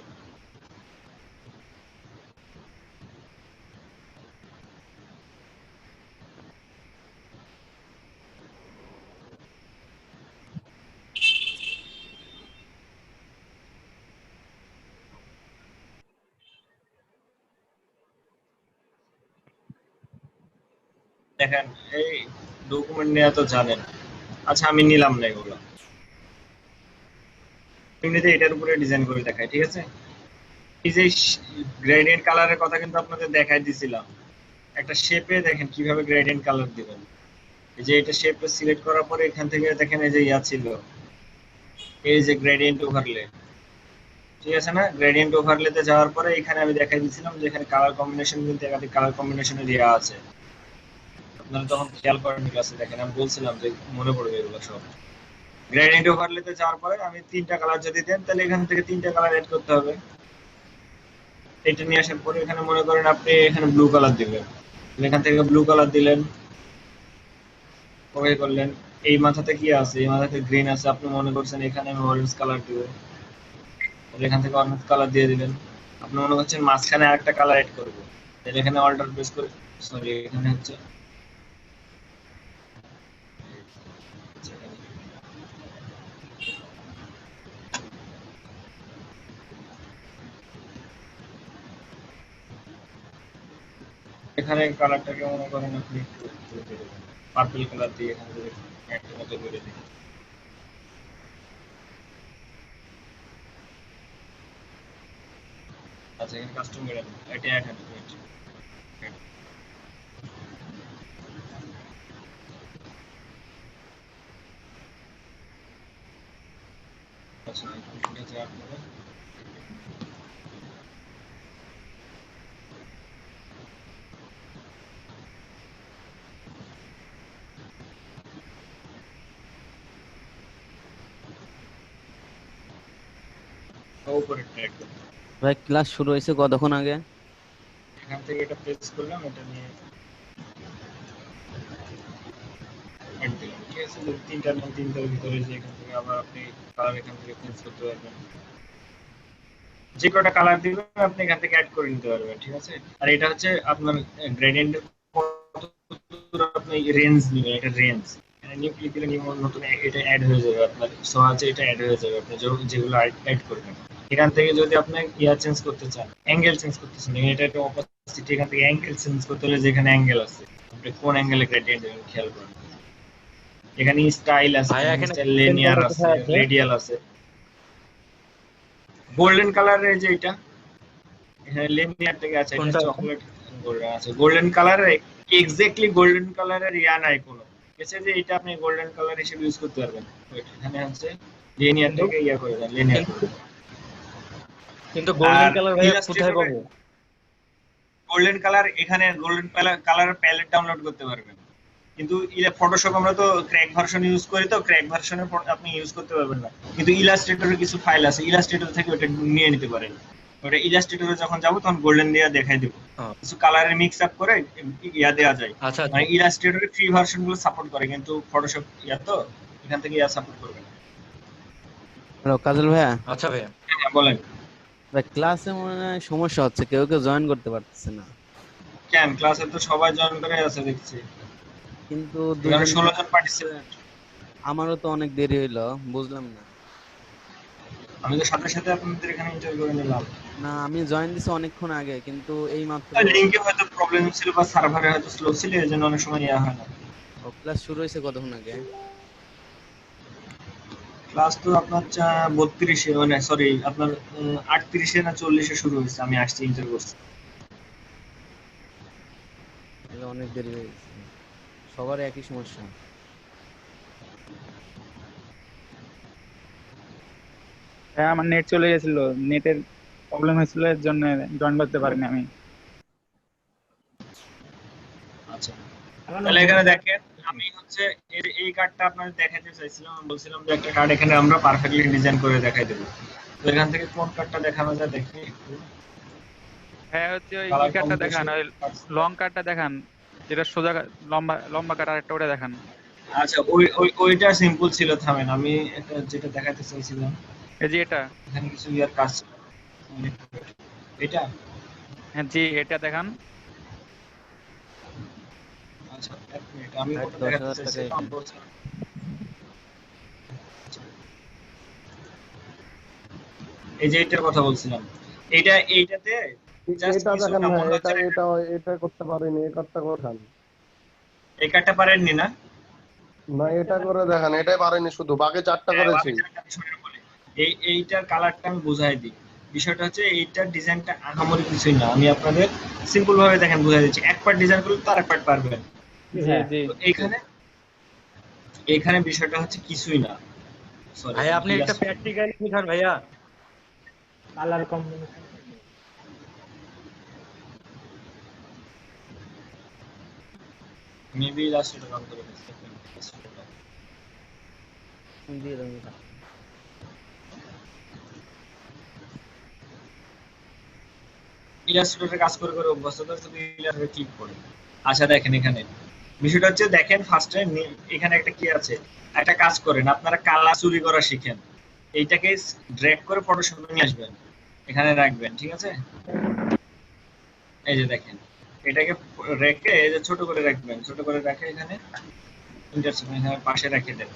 দেখেন এই ডকুমেন্ট নিয়ে তো জানেন। আচ্ছা আমি নিলাম না এগুলো, এমনিতে এটার উপরে ডিজাইন করে দেখাই, ঠিক আছে? এই যে গ্রেডিয়েন্ট কালারের কথা কিন্তু আপনাদের দেখাই দিছিলাম, একটা শেপে দেখেন কিভাবে গ্রেডিয়েন্ট কালার দিবেন। এই যে এটা শেপটা সিলেক্ট করার পরে এখান থেকে দেখেন এই যে ইয়া ছিল, এই যে গ্রেডিয়েন্ট ওভারলে, ঠিক আছে না? গ্রেডিয়েন্ট ওভারলেতে যাওয়ার পরে এখানে আমি দেখাই দিছিলাম যে এখানে কালার কম্বিনেশন কিন্তু একাধিক কালার কম্বিনেশনে দেওয়া আছে। আপনারা তখন খেয়াল করেন ক্লাসে, দেখেন আমি বলছিলাম যে মনে পড়বে এগুলো সব। গ্রেডিয়েন্ট ওভারলেতে যাওয়ার পরে আমি 3টা কালার যদি দেন, তাহলে এখান থেকে 3টা কালার এড করতে হবে। এটা নিয়ে আসার পরে এখানে মনে করেন আপনি এখানে ব্লু কালার দিবেন, এখান থেকে ব্লু কালার দিলেন, ওকে করলেন। এই মাথাতে কি আছে, এই মাথাতে গ্রিন আছে, আপনি মনে করছেন এখানে আমি অরেঞ্জ কালার দিব, এখান থেকে অরেঞ্জ কালার দিয়ে দিবেন। আপনি মনে করছেন মাঝখানে আরেকটা কালার এড করব, তাহলে এখানে অল্টার প্রেস করে, সরি এখানে হচ্ছে এখানে কালারটাকে মনে করেন আপনি একটু পার্পল কালার দিয়ে এখানে যদি একটা মতো করে দিন। আচ্ছা এখানে কাস্টম করে দিন, এটা এখানে আচ্ছা ঠিক আছে আপনারা উপরে ট্র্যাক করুন।
ভাই ক্লাস শুরু হয়েছে কতক্ষণ আগে?
এখান থেকে এটা প্রেস করলাম, এটা নিয়ে অ্যাড দিলাম, ঠিক আছে? যদি তিনটার ভিতরে যে এখান থেকে আবার আপনি কালার এখান থেকে চেঞ্জ করতে পারবেন, যে কটা কালার দিবেন আপনি এখান থেকে অ্যাড করে নিতে পারবেন, ঠিক আছে? আর এটা হচ্ছে আপনার গ্রেডিয়েন্টের কতদূর আপনি রেঞ্জ নেবেন, এটা রেঞ্জ এখানে নিউ ক্লিক দিলে নিউ নতুন এটা অ্যাড হয়ে যাবে আপনার সহজে, এটা অ্যাড হয়ে যাবে আপনি যেগুলো অ্যাড করবেন। এখান থেকে যদি আপনি ইয়া চেঞ্জ করতে চান, অ্যাঙ্গেল চেঞ্জ করতে চান, এটা একটা অপোজিট, এখান থেকে অ্যাঙ্গেল চেঞ্জ করতে হলে যেখানে অ্যাঙ্গেল আছে আপনি কোন অ্যাঙ্গেলে গ্রেডিয়েন্ট দেবেন খেয়াল করুন। এখানে স্টাইল আছে, স্টাইল লিনিয়ার আছে, রেডিয়াল আছে, গোল্ডেন কালারের এই যে এটা এখানে লিনিয়ার থেকে আছে, এটা চকলেট গোল্ডেন আছে, গোল্ডেন কালারের এক্স্যাক্টলি গোল্ডেন কালারের ইয়া নাই কোনো, ঠিক আছে? যে এটা আপনি গোল্ডেন কালার হিসেবে ইউজ করতে পারবেন। এখানে হচ্ছে লিনিয়ার থেকে ইয়া করে দেন, লিনিয়ার করে দেন।
কিন্তু গোল্ডেন কালার ভাই কোথায় পাবো?
গোল্ডেন কালার এখানে গোল্ডেন কালারের প্যালেট ডাউনলোড করতে পারবেন, কিন্তু ফটোশপ আমরা তো ক্র্যাক ভার্সন ইউজ করি, তো ক্র্যাক ভার্সনে আপনি ইউজ করতে পারবেন না, কিন্তু ইলাস্ট্রেটরে কিছু ফাইল আছে, ইলাস্ট্রেটর থেকে ওটা নিয়ে নিতে পারেন। ওটা ইলাস্ট্রেটরে যখন যাবো তখন গোল্ডেন দিয়ে দেখাই দেবো, কিছু কালারের মিক্স আপ করে ইয়া দেওয়া যায়।
আচ্ছা
মানে ইলাস্ট্রেটরে ফ্রি ভার্সন গুলো সাপোর্ট করে, কিন্তু ফটোশপ ইয়া তো এখান থেকে ইয়া সাপোর্ট করবে না।
হ্যালো কাজল ভাইয়া।
আচ্ছা ভাইয়া
হ্যাঁ বলেন।
ভাই ক্লাসে মনে হয় সমস্যা হচ্ছে, কেউ জয়েন করতে পারতেছে না।
কেন ক্লাসে তো সবাই জয়েন করে আছে দেখছি,
কিন্তু
16 জন পার্টিসিপেন্ট।
আমারও তো অনেক দেরি হইলো, বুঝলাম না।
আমি তো সাথে সাথে আপনাদের এখানে ইন্টারভিউ করে নিলাম।
না, আমি জয়েন দিছি অনেকক্ষণ আগে, কিন্তু এই মাত্র।
লিংকে হয়তো প্রবলেম ছিল বা সার্ভারে হয়তো স্লো ছিল, এর জন্য অনেক সময় নেওয়া হয় না।
ও, ক্লাস শুরু হয়েছে কতক্ষণ আগে?
ক্লাস তো আপনার 32-এ, মানে সরি আপনার 38-এ না 40-এ শুরু হয়েছে, আমি আসছি ইন্টারভিউ করছি।
তাহলে অনেক দেরি হয়ে গেছে। সবার একই সমস্যা।
হ্যাঁ, আমার নেট চলে গেছিল, নেটের প্রবলেম হয়েছিল, এর জন্য জয়েন করতে পারিনি আমি।
আচ্ছা,
এখন
তাহলে এখানে দেখেন আমি হচ্ছে এই কার্ডটা আপনাদের দেখাতে চাইছিলাম। আমি বলছিলাম যে একটা কার্ড এখানে আমরা পারফেক্টলি ডিজাইন করে দেখাই দেবো। তো এখান থেকে কোন কার্ডটা দেখানো যায় দেখি একটু।
হ্যাঁ, হচ্ছে ওই
কালার
কার্ডটা দেখান, ওই
কম্বিনেশন।
লং কার্ডটা দেখান, যেটা সোজা লম্বা লম্বা কার্ড, আরেকটা ওটা দেখান।
আচ্ছা, ওইটা সিম্পল ছিল, থামেন আমি এটা যেটা দেখাতে চাইছিলাম।
এই যে এটা।
এখানে কিছু ইয়ার কাজ ছিল। এটা
হ্যাঁ জি, এটা দেখান।
আচ্ছা, এক মিনিট, আমি
ষাট,
ওটা
10,000
দেখাতে
টাকা
চাইছিলাম।
এটা।
এই যে এটার কথা বলছিলাম, এইটাতে জাস্ট
এটা
কিছু
দেখেন
না,
না,
মনে
এটা
হচ্ছে
এটা এটা করতে পারিনি, এই কাজটা করতেন
এই কার্ডটা পারেননি না?
না, এটা করে দেখেন, এটাই পারিনি, শুধু বাকি চারটা
হ্যাঁ,
করেছি।
আমি একটা বিষয় বলি। এইটার কালারটা আমি বুঝাই দিই। বিষয়টা হচ্ছে এইটার ডিজাইনটা আহামরি কিছুই না, আমি আপনাদের সিম্পল ভাবে দেখেন বুঝাই দিচ্ছি। এক পার্ট ডিজাইন করলে তো আরেক পার্ট পারবেন।
জি জি।
তো এইখানে বিষয়টা হচ্ছে কিছুই না। সরি
ভাই আপনি একটা প্র্যাকটিক্যালি শেখান ভাইয়া।
কালার কম্বিনেশন
মেবি ইলাস্ট্রেটর কাম করে দিচ্ছি।
দিয়ে দাও এটা।
ইলাস্ট্রেটরে কাজ করে করে অভ্যস্ত, তো শুধু ইলাস্ট্রেটরে ক্লিক করে। আচ্ছা দেখেন এখানে বিষয়টা হচ্ছে, দেখেন ফার্স্টে এখানে একটা কি আছে, একটা কাজ করেন আপনারা, কালার চুরি করা শিখেন। এইটাকে ড্র্যাগ করে ফটোশপে নিয়ে আসবেন, এখানে রাখবেন, ঠিক আছে? এই যে দেখেন, এটাকে রেখে এই যে ছোট করে রাখবেন, ছোট করে রাখে এখানে ইন্টারসেক্ট এখানে পাশে রেখে দেন।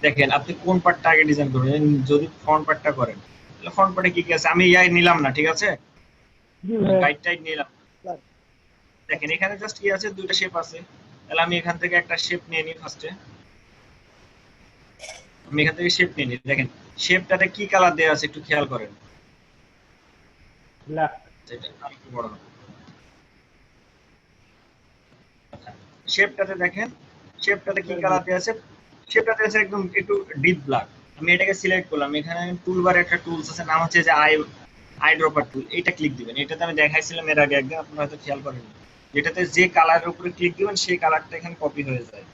দেখেন আপনি কোন পার্টটা আগে ডিজাইন করবেন। যদি ফ্রন্ট পার্টটা করেন, তাহলে ফ্রন্ট পার্টে কি কি আছে আমি ইয়াই নিলাম না, ঠিক আছে? গাইড টাইড নিলাম। দেখেন এখানে জাস্ট কি আছে, দুইটা শেপ আছে। তাহলে আমি এখান থেকে একটা শেপ নিয়ে নিই ফার্স্টে। আমি এখান থেকে শেপ নিয়ে নিই। দেখেন শেপটাতে কি কালার দেওয়া আছে একটু খেয়াল করেন।
ব্ল্যাক।
এটা আরেকটু বড় হবে। শেপটাতে দেখেন, শেপটাতে কি কালার দেওয়া আছে, শেপটাতে আছে একদম একটু ডিপ ব্ল্যাক। আমি এটাকে সিলেক্ট করলাম, এখানে টুলবারে একটা টুলস আছে, নাম হচ্ছে যে আই ড্রপার টুল। এটা ক্লিক দিবেন। এটাতে আমি দেখাইছিলাম এর আগে একদিন, আপনারা হয়তো খেয়াল করেননি। যেটাতে যে কালারের উপরে ক্লিক দিবেন সেই কালারটা এখানে কপি হয়ে যায়,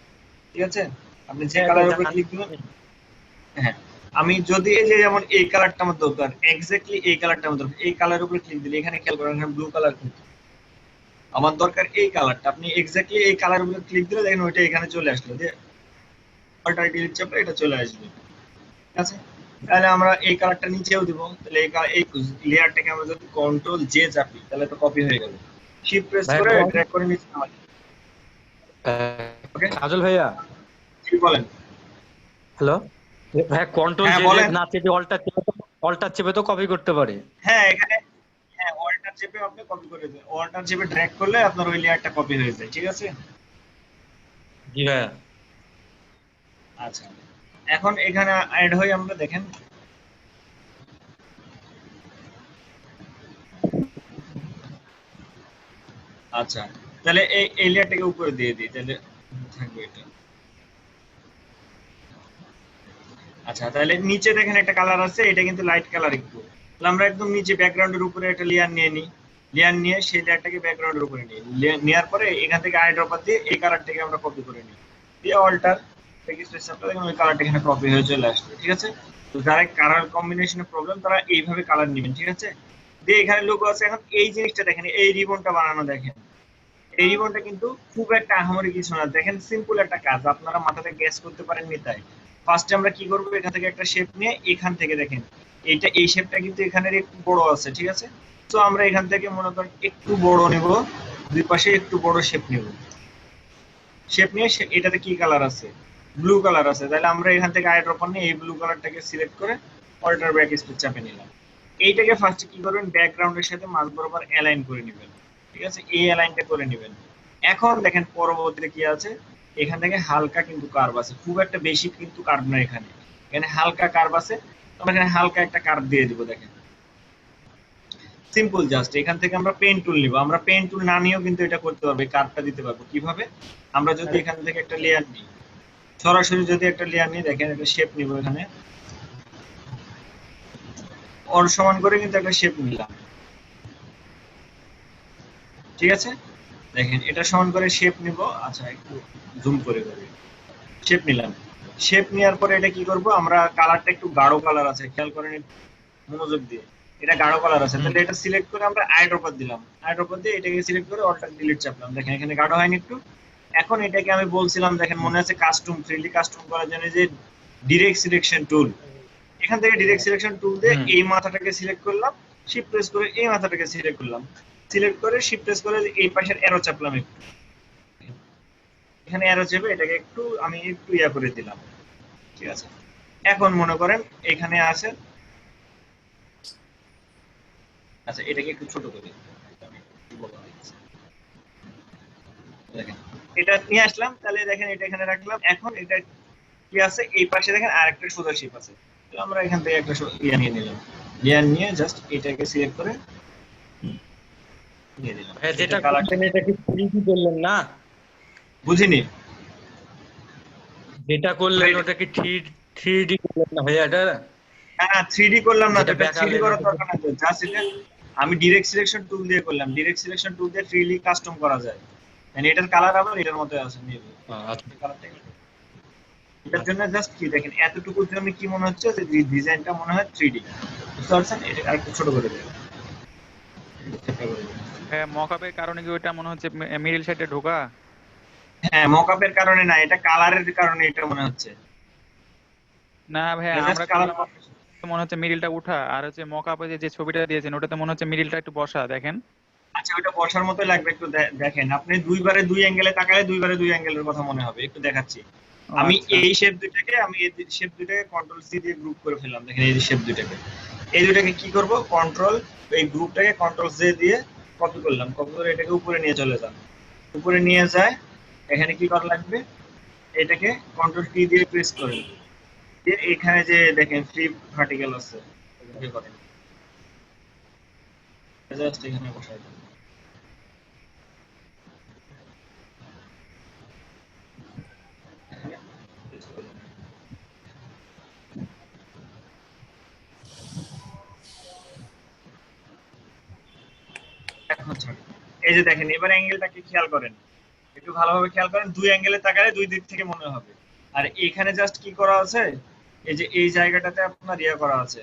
ঠিক আছে? আপনি যে কালারের উপরে ক্লিক দিবেন, হ্যাঁ, আমি যদি এই যে যেমন এই কালারটা আমার দরকার, এক্স্যাক্টলি এই কালারটা আমার দরকার, এই কালারের উপরে ক্লিক দিলে এখানে খেয়াল করেন এখানে ব্লু কালার কিন্তু আমার দরকার এই কালারটা, আপনি এক্স্যাক্টলি এই কালারের উপরে ক্লিক দিলে দেখেন ওইটা এখানে চলে আসলো, যে অল্টার ডিলিট চাপলে এটা চলে আসবে, ঠিক আছে? তাহলে আমরা এই কালারটা নিচেও দিব। তাহলে এই লেয়ারটাকে আমরা যদি কন্ট্রোল জে চাপি তাহলে তো কপি হয়ে গেল। শিফট প্রেস করে ড্র্যাগ করে নিচে নামাই। ওকে
কাজল ভাইয়া,
কি বলেন?
হ্যালো ভাইয়া, কন্ট্রোল
হ্যাঁ,
জে
বলেন।
না চেপে অল্টার চেপে তো কপি করতে পারে।
হ্যাঁ, এখানে হ্যাঁ অল্টার চেপে আপনি কপি করে দেন। অল্টার চেপে ড্র্যাগ করলে আপনার ওই লেয়ারটা কপি হয়ে যায়, ঠিক আছে?
জি ভাইয়া।
আচ্ছা, এখন এখানে অ্যাড হই আমরা, দেখেন আচ্ছা, তাহলে এই লেয়ারটাকে উপরে দিয়ে দিই, তাহলে থাকবে এটা। আচ্ছা, তাহলে নিচে দেখেন একটা কালার আছে, এটা কিন্তু লাইট কালার একটু। তাহলে আমরা একদম নিচে ব্যাকগ্রাউন্ডের উপরে একটা লেয়ার নিয়ে নিই। লেয়ার নিয়ে সেই লেয়ারটাকে ব্যাকগ্রাউন্ডের উপরে নিই। নেওয়ার পরে এখান থেকে আই ড্রপার দিয়ে এই কালারটাকে আমরা কপি করে নিই। দিয়ে অল্টার টেক্সট চাপটা দেখেন ওই কালারটা এখানে কপি হয়ে চলে আসবে, ঠিক আছে? তো যারা কালার কম্বিনেশনের প্রবলেম তারা এইভাবে কালার নেবেন, ঠিক আছে? দিয়ে এখানে লোগো আছে। এখন এই জিনিসটা দেখেন, এই রিবনটা বানানো দেখেন, এই রিবনটা কিন্তু খুব একটা আহামরি কিছু না। দেখেন সিম্পল একটা কাজ, আপনারা মাথাতে গ্যাস করতে পারেননি তাই। ফার্স্টে আমরা কি করব, এখান থেকে একটা শেপ নিয়ে এখান থেকে দেখেন এই শেপটা কিন্তু এখানের একটু বড় আছে, ঠিক আছে? তো আমরা এখান থেকে মনে করেন একটু বড় নেব, দুই পাশে একটু বড় শেপ নেব। শেপ নিয়ে এটাতে কি কালার আছে ব্লু কালার আছে, তাহলে আমরা এখান থেকে আইড্রপার নিয়ে এই ব্লু কালারটাকে সিলেক্ট করে অল্টার ব্যাক স্পেস চাপে নিলাম। এইটাকে ফার্স্টে কি করবেন, ব্যাকগ্রাউন্ডের সাথে মাঝ বরাবর অ্যালাইন করে নেবেন, ঠিক আছে, এই অ্যালাইনটা করে নেবেন। এখন দেখেন পরবর্তীতে কি আছে, এখান থেকে হালকা কিন্তু কার্ভ আছে, খুব একটা বেশি কিন্তু কার্ভ না, এখানে এখানে হালকা কার্ভ আছে, আমরা এখানে হালকা একটা কার্ভ দিয়ে দিব। দেখেন সিম্পল, জাস্ট এখান থেকে আমরা পেন টুল নিব। আমরা পেন টুল না নিয়েও কিন্তু এটা করতে পারবো, কার্ভটা দিতে পারবো। কিভাবে, আমরা যদি এখান থেকে একটা লেয়ার নিই, সরাসরি যদি একটা লেয়ার নিই, দেখেন একটা শেপ নিব, এখানে অল সমান করে কিন্তু একটা শেপ নিলাম, ঠিক আছে। দেখেন এটা সমান করে শেপ নিব, আচ্ছা একটু জুম করে শেপ নিলাম। শেপ নেওয়ার পরে এটা কি করব, আমরা কালারটা একটু গাঢ় কালার আছে, খেয়াল করেন মনোযোগ দিয়ে, এটা গাঢ় কালার আছে, তাহলে এটা সিলেক্ট করে আমরা আইড্রপার দিলাম, আইড্রপার দিয়ে এটাকে সিলেক্ট করে অল্টার ডিলিট চাপলাম। দেখেন এখানে গাঢ় হয়নি একটু। এখন এটাকে আমি বলছিলাম, দেখেন মনে আছে কাস্টম, ফ্রিলি কাস্টম করার জন্য যে ডিরেক্ট সিলেকশন টুল, এখান থেকে ডিরেক্ট সিলেকশন টুল দিয়ে এই মাথাটাকে সিলেক্ট করলাম, শিফট প্রেস করে এই মাথাটাকে সিলেক্ট করলাম, সিলেক্ট করে শিফট প্রেস করে এই পাশের অ্যারো চাপলাম, একটু এখানে অ্যারো চেপে এটাকে একটু আমি একটু ইয়া করে দিলাম, ঠিক আছে। এখন মনে করেন এখানে আছে, আচ্ছা এটাকে একটু ছোট করে দেখেন এটা নিয়ে আসলাম, তাহলে দেখেন এটা এখানে রাখলাম। এখন এটা কি আছে, এই পাশে দেখেন আরেকটা সোজা শেপ আছে, তো আমরা এখান থেকে একটা ইয়া নিয়ে নিলাম, লেয়ার নিয়ে জাস্ট এটাকে সিলেক্ট করে নিয়ে দিলাম।
যেটা কালারটা এটা কি 3D করলেন না?
বুঝিনি
যেটা করলেন ওটা কি 3D করলেন না ভাইয়া? এটা
হ্যাঁ 3D করলাম না,
যেটা
এটা 3D
দেখালেন
করার
ওটা
দরকার নাই, জাস্ট এটা আমি ডাইরেক্ট সিলেকশন টুল দিয়ে করলাম। ডাইরেক্ট সিলেকশন টুল দিয়ে ফ্রিলি কাস্টম করা যায়, মানে এটার কালার আবার এটার মতই আছে, নেভি কালারটা। এটার জন্য জাস্ট কি দেখেন, এতটুকুর জন্য কি মনে হচ্ছে যে ডিজাইনটা মনে হয় 3D, বুঝতে পারছেন? এটা আরেকটু ছোট করে দেব,
হ্যাঁ মকআপের কারণে কি ওটা মনে হচ্ছে মিডল সাইডে ঢোকা?
হ্যাঁ মকআপের কারণে না, এটা কালারের কারণে এটা মনে হচ্ছে।
না ভাই আমরা
কালার
মনে হচ্ছে মিডলটা উঠা, আর হচ্ছে মকআপে যে ছবিটা দিয়েছেন ওটাতে মনে হচ্ছে মিডলটা একটু বসা, দেখেন।
আচ্ছা ওটা বসার মতো লাগবে, একটু দেখেন আপনি দুইবারে দুই অ্যাঙ্গেলে তাকালে দুইবারে দুই অ্যাঙ্গেলের কথা মনে হবে, একটু দেখাচ্ছি। আমি এই শেপ দুইটাকে কন্ট্রোল সি দিয়ে গ্রুপ করে ফেললাম। দেখেন এই শেপ দুইটাকে, এই দুইটাকে কি করব, কন্ট্রোল এই গ্রুপটাকে কন্ট্রোল জে দিয়ে কপি করলাম, কপি করে এটাকে উপরে নিয়ে চলে যান, উপরে নিয়ে যায়। এখানে কি করা লাগবে, এটাকে কন্ট্রোল টি দিয়ে প্রেস করেন, এখানে যে দেখেন ফ্রি ভার্টিক্যাল আছে ওকে করেন, জাস্ট এখানে বসাই দেন। এই যে দেখেন এবার অ্যাঙ্গেলটাকে খেয়াল করেন, একটু ভালোভাবে খেয়াল করেন, দুই অ্যাঙ্গেলে তাকালে দুই দিক থেকে মনে হবে। আর এখানে জাস্ট কি করা আছে, এই যে এই জায়গাটাতে আপনার ইয়া করা আছে,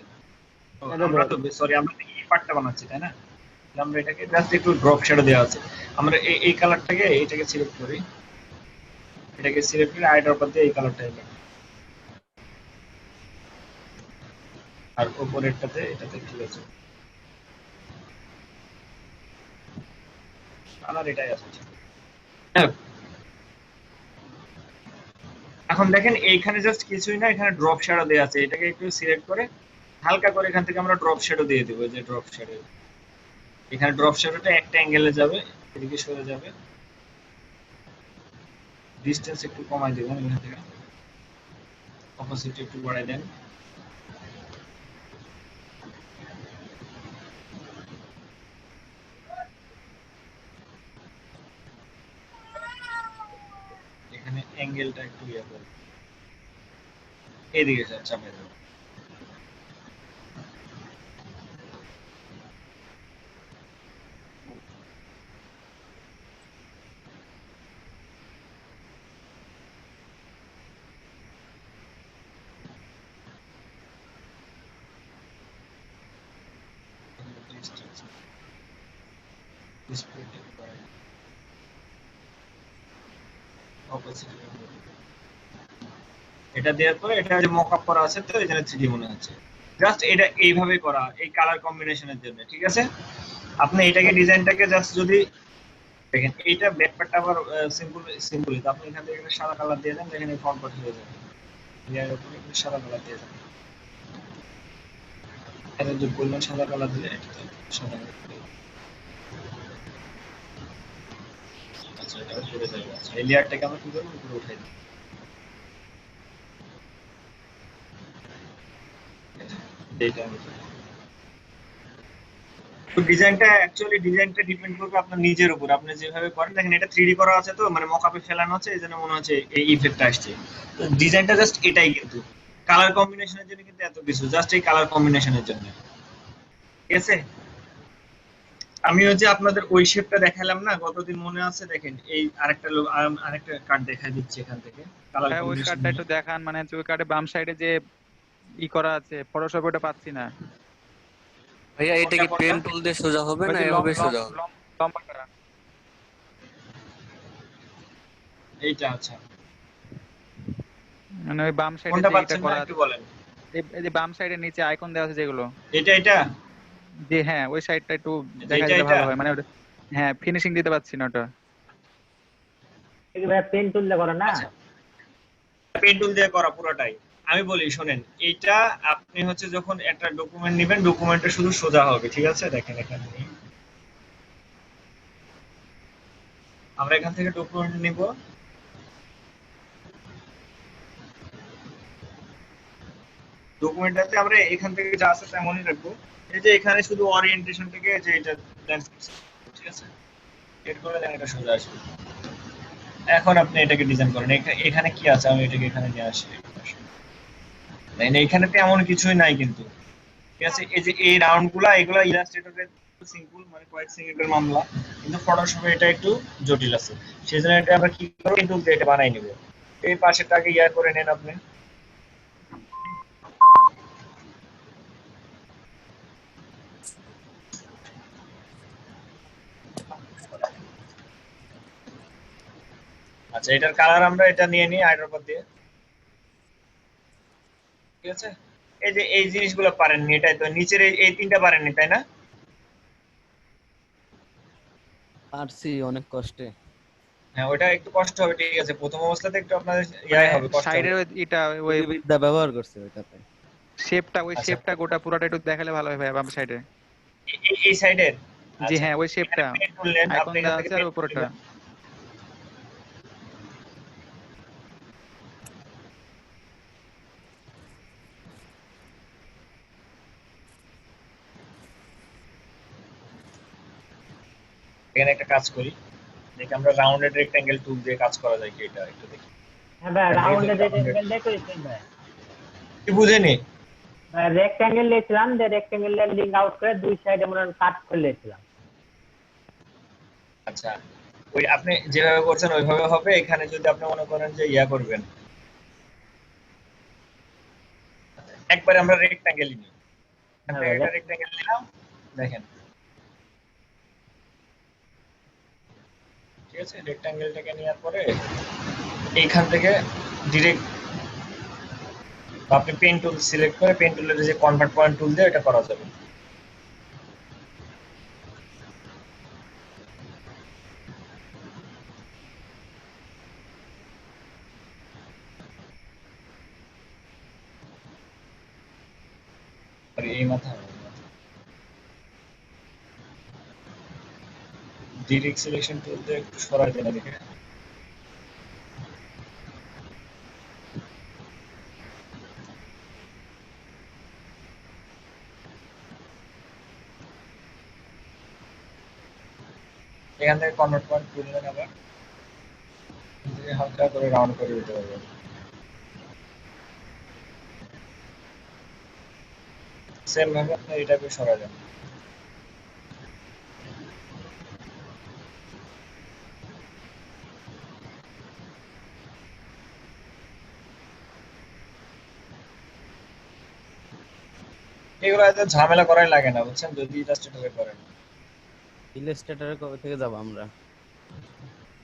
আমরা তো সরি আমরা এই পার্টটা বানাচ্ছি তাই না, আমরা এটাকে জাস্ট একটু ড্রপ শ্যাডো দেওয়া আছে। আমরা এই কালারটাকে এইটাকে সিলেক্ট করি, এটাকে সিলেক্ট করে আইড্রপার দিয়ে এই কালারটা এলাম, আর উপরেরটাতে এটাতে ঠিক আছে কালার এটাই আছে। এখন দেখেন এইখানে জাস্ট কিছুই না, এখানে ড্রপ শ্যাডো দেওয়া আছে, এটাকে একটু সিলেক্ট করে হালকা করে এখান থেকে আমরা ড্রপ শ্যাডো দিয়ে দেব। যে ড্রপ শ্যাডো, এখানে ড্রপ শ্যাডোটা একটা অ্যাঙ্গেলে যাবে, এদিকে সরে যাবে, ডিসটেন্স একটু কমাই দেবেন, এখান থেকে অপোজিট একটু বাড়াই দেন। এখানে অ্যাঙ্গেলটা একটু ইয়া করুন, এদিকে স্যার চাপাই দেবেন। এটা দেওয়ার পরে এটা যে মকআপ করা আছে তো এখানে 3D মনে হচ্ছে, জাস্ট এটা এইভাবে করা এই কালার কম্বিনেশনের জন্য, ঠিক আছে। আপনি এটাকে ডিজাইনটাকে জাস্ট যদি দেখেন এইটা ব্যাকপ্যাকটা আবার সিম্পল তো আপনি এখান থেকে একটা সাদা কালার দিয়ে দেন, দেখেন এই ফরম্যাট হয়ে যাবে। এর উপরে একটু সাদা কালার দিয়ে দেন, এটা যে বললেন সাদা কালার দিলে এটা সাদা কালার দিয়ে দেন। আচ্ছা এটা উপরে যাবে। আচ্ছা এই লেয়ারটাকে আমরা কি করব, উপরে উঠাই দিই। এইটা আমি তো ডিজাইনটা ডিপেন্ড করবে আপনার নিজের উপর, আপনি যেভাবে করেন। দেখেন এটা 3D করা আছে তো, মানে মকআপে ফেলানো আছে, এইজন্য মনে হচ্ছে এই ইফেক্টটা আসছে। তো ডিজাইনটা জাস্ট এটাই, কিন্তু কালার কম্বিনেশনের জন্য কিন্তু এত কিছু, জাস্ট এই কালার কম্বিনেশনের জন্য, ঠিক আছে। আমি হচ্ছে আপনাদের ওই শেপটা দেখালাম না গতদিন, মনে আছে? দেখেন এই আরেকটা কার্ড দেখাই দিচ্ছি এখান থেকে কালার
ভাই ওই
কম্বিনেশন।
কার্ডটা একটু দেখান, মানে হচ্ছে ওই কার্ডে বাম সাইডে যে করা আছে ফটোশপ, ওটা পাচ্ছি না
ভাইয়া এটা কি পেন টুল দিয়ে সোজা হবে
ওই
না
যে
এভাবে সোজা হবে?
লম্বাটা
এইটা আচ্ছা,
মানে ওই বাম সাইডে
কোনটা
যে এটা
পাচ্ছেন না
করা
একটু
আছে,
বলেন।
এই যে বাম সাইডে নিচে আইকন দেওয়া আছে যেগুলো,
এটা
যে হ্যাঁ ওই সাইডটা একটু দেখা
এটা
দিলে
এটা
ভালো হয়, মানে হ্যাঁ ফিনিশিং দিতে পারছি না ওটা।
ভাই পেন টুল দিয়ে করো না?
পেন টুল দিয়ে করা পুরোটাই। আমি বলি শোনেন, এইটা আপনি হচ্ছে যখন একটা ডকুমেন্ট নেবেন, ডকুমেন্টটা শুধু সোজা হবে, ঠিক আছে। দেখেন এখানে আমরা এখান থেকে ডকুমেন্ট নিব, ডকুমেন্টটাতে আমরা এখান থেকে যা আছে তেমনই রাখবো। এই যে এখানে শুধু ওরিয়েন্টেশন থেকে যে এটা ঠিক আছে, এড করে দেন, এটা সোজা আসবে। এখন আপনি এটাকে ডিজাইন করেন, এখানে কি আছে আমি এটাকে এখানে নিয়ে আসি। এখানে তেমন কিছুই নাই কিন্তু, ঠিক আছে। এই যে এই রাউন্ডগুলা, এগুলা ইলাস্ট্রেটরে সিম্পল, মানে কয়েক সেকেন্ডের মামলা, কিন্তু ফটোশপে এটা একটু জটিল আছে। সেজন্য এটা আমরা কি করব, কিন্তু এটা বানাই নিব। এই পাশেরটাকে ইয়ার করে নেন আপনি। আচ্ছা এটার কালার আমরা এটা নিয়ে নিই আইড্রপার দিয়ে, ঠিক আছে। এই যে এই জিনিসগুলো পারেননি, এটাই তো নিচের এই তিনটা পারেননি, তাই না?
পারছি অনেক কষ্টে।
হ্যাঁ ওটা একটু কষ্ট হবে, ঠিক আছে। প্রথম অবস্থাতে একটু আপনাদের ইয়াই হবে, কষ্ট হবে।
সাইডের এটা ওই
বিদ্যা ব্যবহার করছে ওইটাতে।
শেপটা, ওই
আচ্ছা।
শেপটা গোটা পুরোটা একটু দেখালে ভালো হয় ভাই, বাম সাইডে।
এই সাইডের
জি হ্যাঁ ওই শেপটা আইকন দেওয়া আছে আর উপরটা।
এখানে একটা কাজ করি, দেখি আমরা রাউন্ডেড রেক্ট্যাঙ্গেল টুল দিয়ে কাজ করা যায় কি, এটা একটু দেখি।
হ্যাঁ ভাই রাউন্ডেড রেক্ট্যাঙ্গেল দিয়ে করেছেন ভাই।
কি বুঝেনি?
ভাই রেক্ট্যাঙ্গেল নিয়েছিলাম, যে রেক্ট্যাঙ্গেলের লিঙ্ক আউট করে দুই সাইডে মনে কাট করে নিয়েছিলাম।
আচ্ছা ওই আপনি যেভাবে করছেন ওইভাবে হবে। এখানে যদি আপনি মনে করেন যে ইয়া করবেন, একবার আমরা রেক্ট্যাঙ্গেলই নিই, এটা রেক্ট্যাঙ্গেল নিলাম, দেখেন ঠিক আছে। রেক্ট্যাঙ্গেলটাকে নেওয়ার পরে এইখান থেকে ডিরেক্ট আপনি পেন টুল সিলেক্ট করে পেন টুলের যে কনভার্ট পয়েন্ট টুল দিয়ে এটা করা যাবে। আর এই মাথা ডিরেক্ট সিলেকশন টুল দিয়ে একটু সরাই দেন এদিকে। এখান থেকে কনভার্ট পয়েন্ট টুল নেন, আবার হালকা করে রাউন্ড করে দিতে পারবেন। সেম ভাবে আপনি এটাকে সরাই দেন। এগুলো এত ঝামেলা করাই লাগে না বুঝছেন, যদি ইলাস্ট্রেটরে করেন।
ইলাস্ট্রেটরে কবে থেকে যাব আমরা?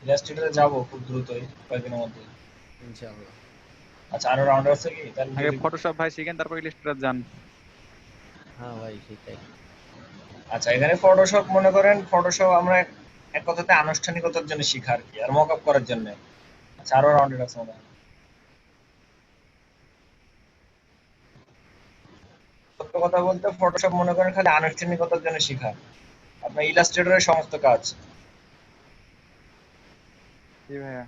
ইলাস্ট্রেটরে যাব খুব দ্রুতই, কয়েকদিনের মধ্যে
ইনশাআল্লাহ।
আচ্ছা আরো রাউন্ড আছে কি? তাহলে
আগে ফটোশপ ভাই শিখেন, তারপর ইলাস্ট্রেটর যান।
হ্যাঁ ভাই সেটাই।
আচ্ছা এখানে ফটোশপ মনে করেন, ফটোশপ আমরা এক কথাতে আনুষ্ঠানিকতার জন্য শিখা আর কি, আর মক আপ করার জন্য। আচ্ছা, আরো রাউন্ডেড আছে মনে হয়। সত্য কথা বলতে ফটোশপ মনে করেন খালি আনুষ্ঠানিকতার জন্য শিখা, আপনার ইলাস্ট্রেটরের সমস্ত কাজ।
জি ভাইয়া।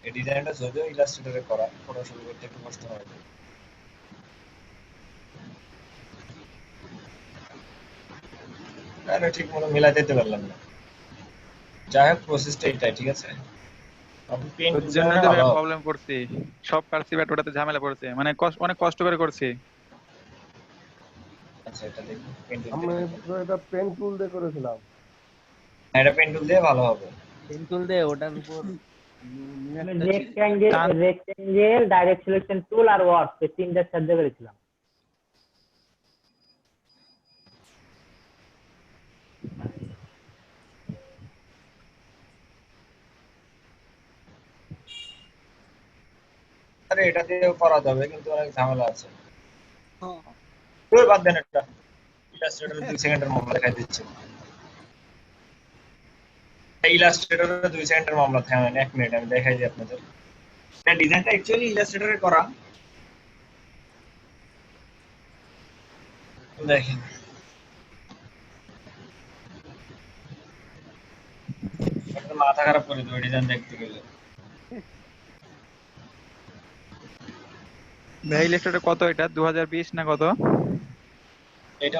এই ডিজাইনটা যদিও ইলাস্ট্রেটরে করা, ফটোশপে করতে একটু কষ্ট হয়। আরে ঠিক মতো মিলাতে দিতে পারলাম না। যাই হোক, প্রসেসটা এটাই, ঠিক আছে। আপনি পেইন্ট
ওর জন্য তো ভাইয়া প্রবলেম করছি, সব পারছি বাট ওটাতে ঝামেলা পড়ছে, মানে অনেক কষ্ট করে করছি।
আচ্ছা, এটা দেখি পেইন্ট
আমি তো এটা পেন টুল দিয়ে করেছিলাম।
এটা পেইন্ট টুল দিয়ে ভালো হবে।
পেন টুল দিয়ে ওটার উপর
রেক্টেঙ্গেল, ডাইরেক্ট সিলেকশন টুল আর ওয়ার্কস, এই তিনটা সাহায্য করেছিলাম।
আরে এটা দিয়েও করা যাবে, কিন্তু অনেক ঝামেলা আছে। তুই বাদ দেন, এটা ইলাস্ট্রেটরে 2 সেকেন্ডের মামলা দেখাই দিচ্ছে। ইলাস্ট্রেটরে 2 সেকেন্ডের মামলা, থামেন 1 মিনিট, আমি দেখাই দিই আপনাদের। এটা ডিজাইনটা অ্যাকচুয়ালি ইলাস্ট্রেটরে করা। দেখেন, একটা মাথা খারাপ করে দেবে ডিজাইন দেখতে গেলে।
ভাই ইলাস্ট্রেটর কত এটা, 2020 না কত?
এটা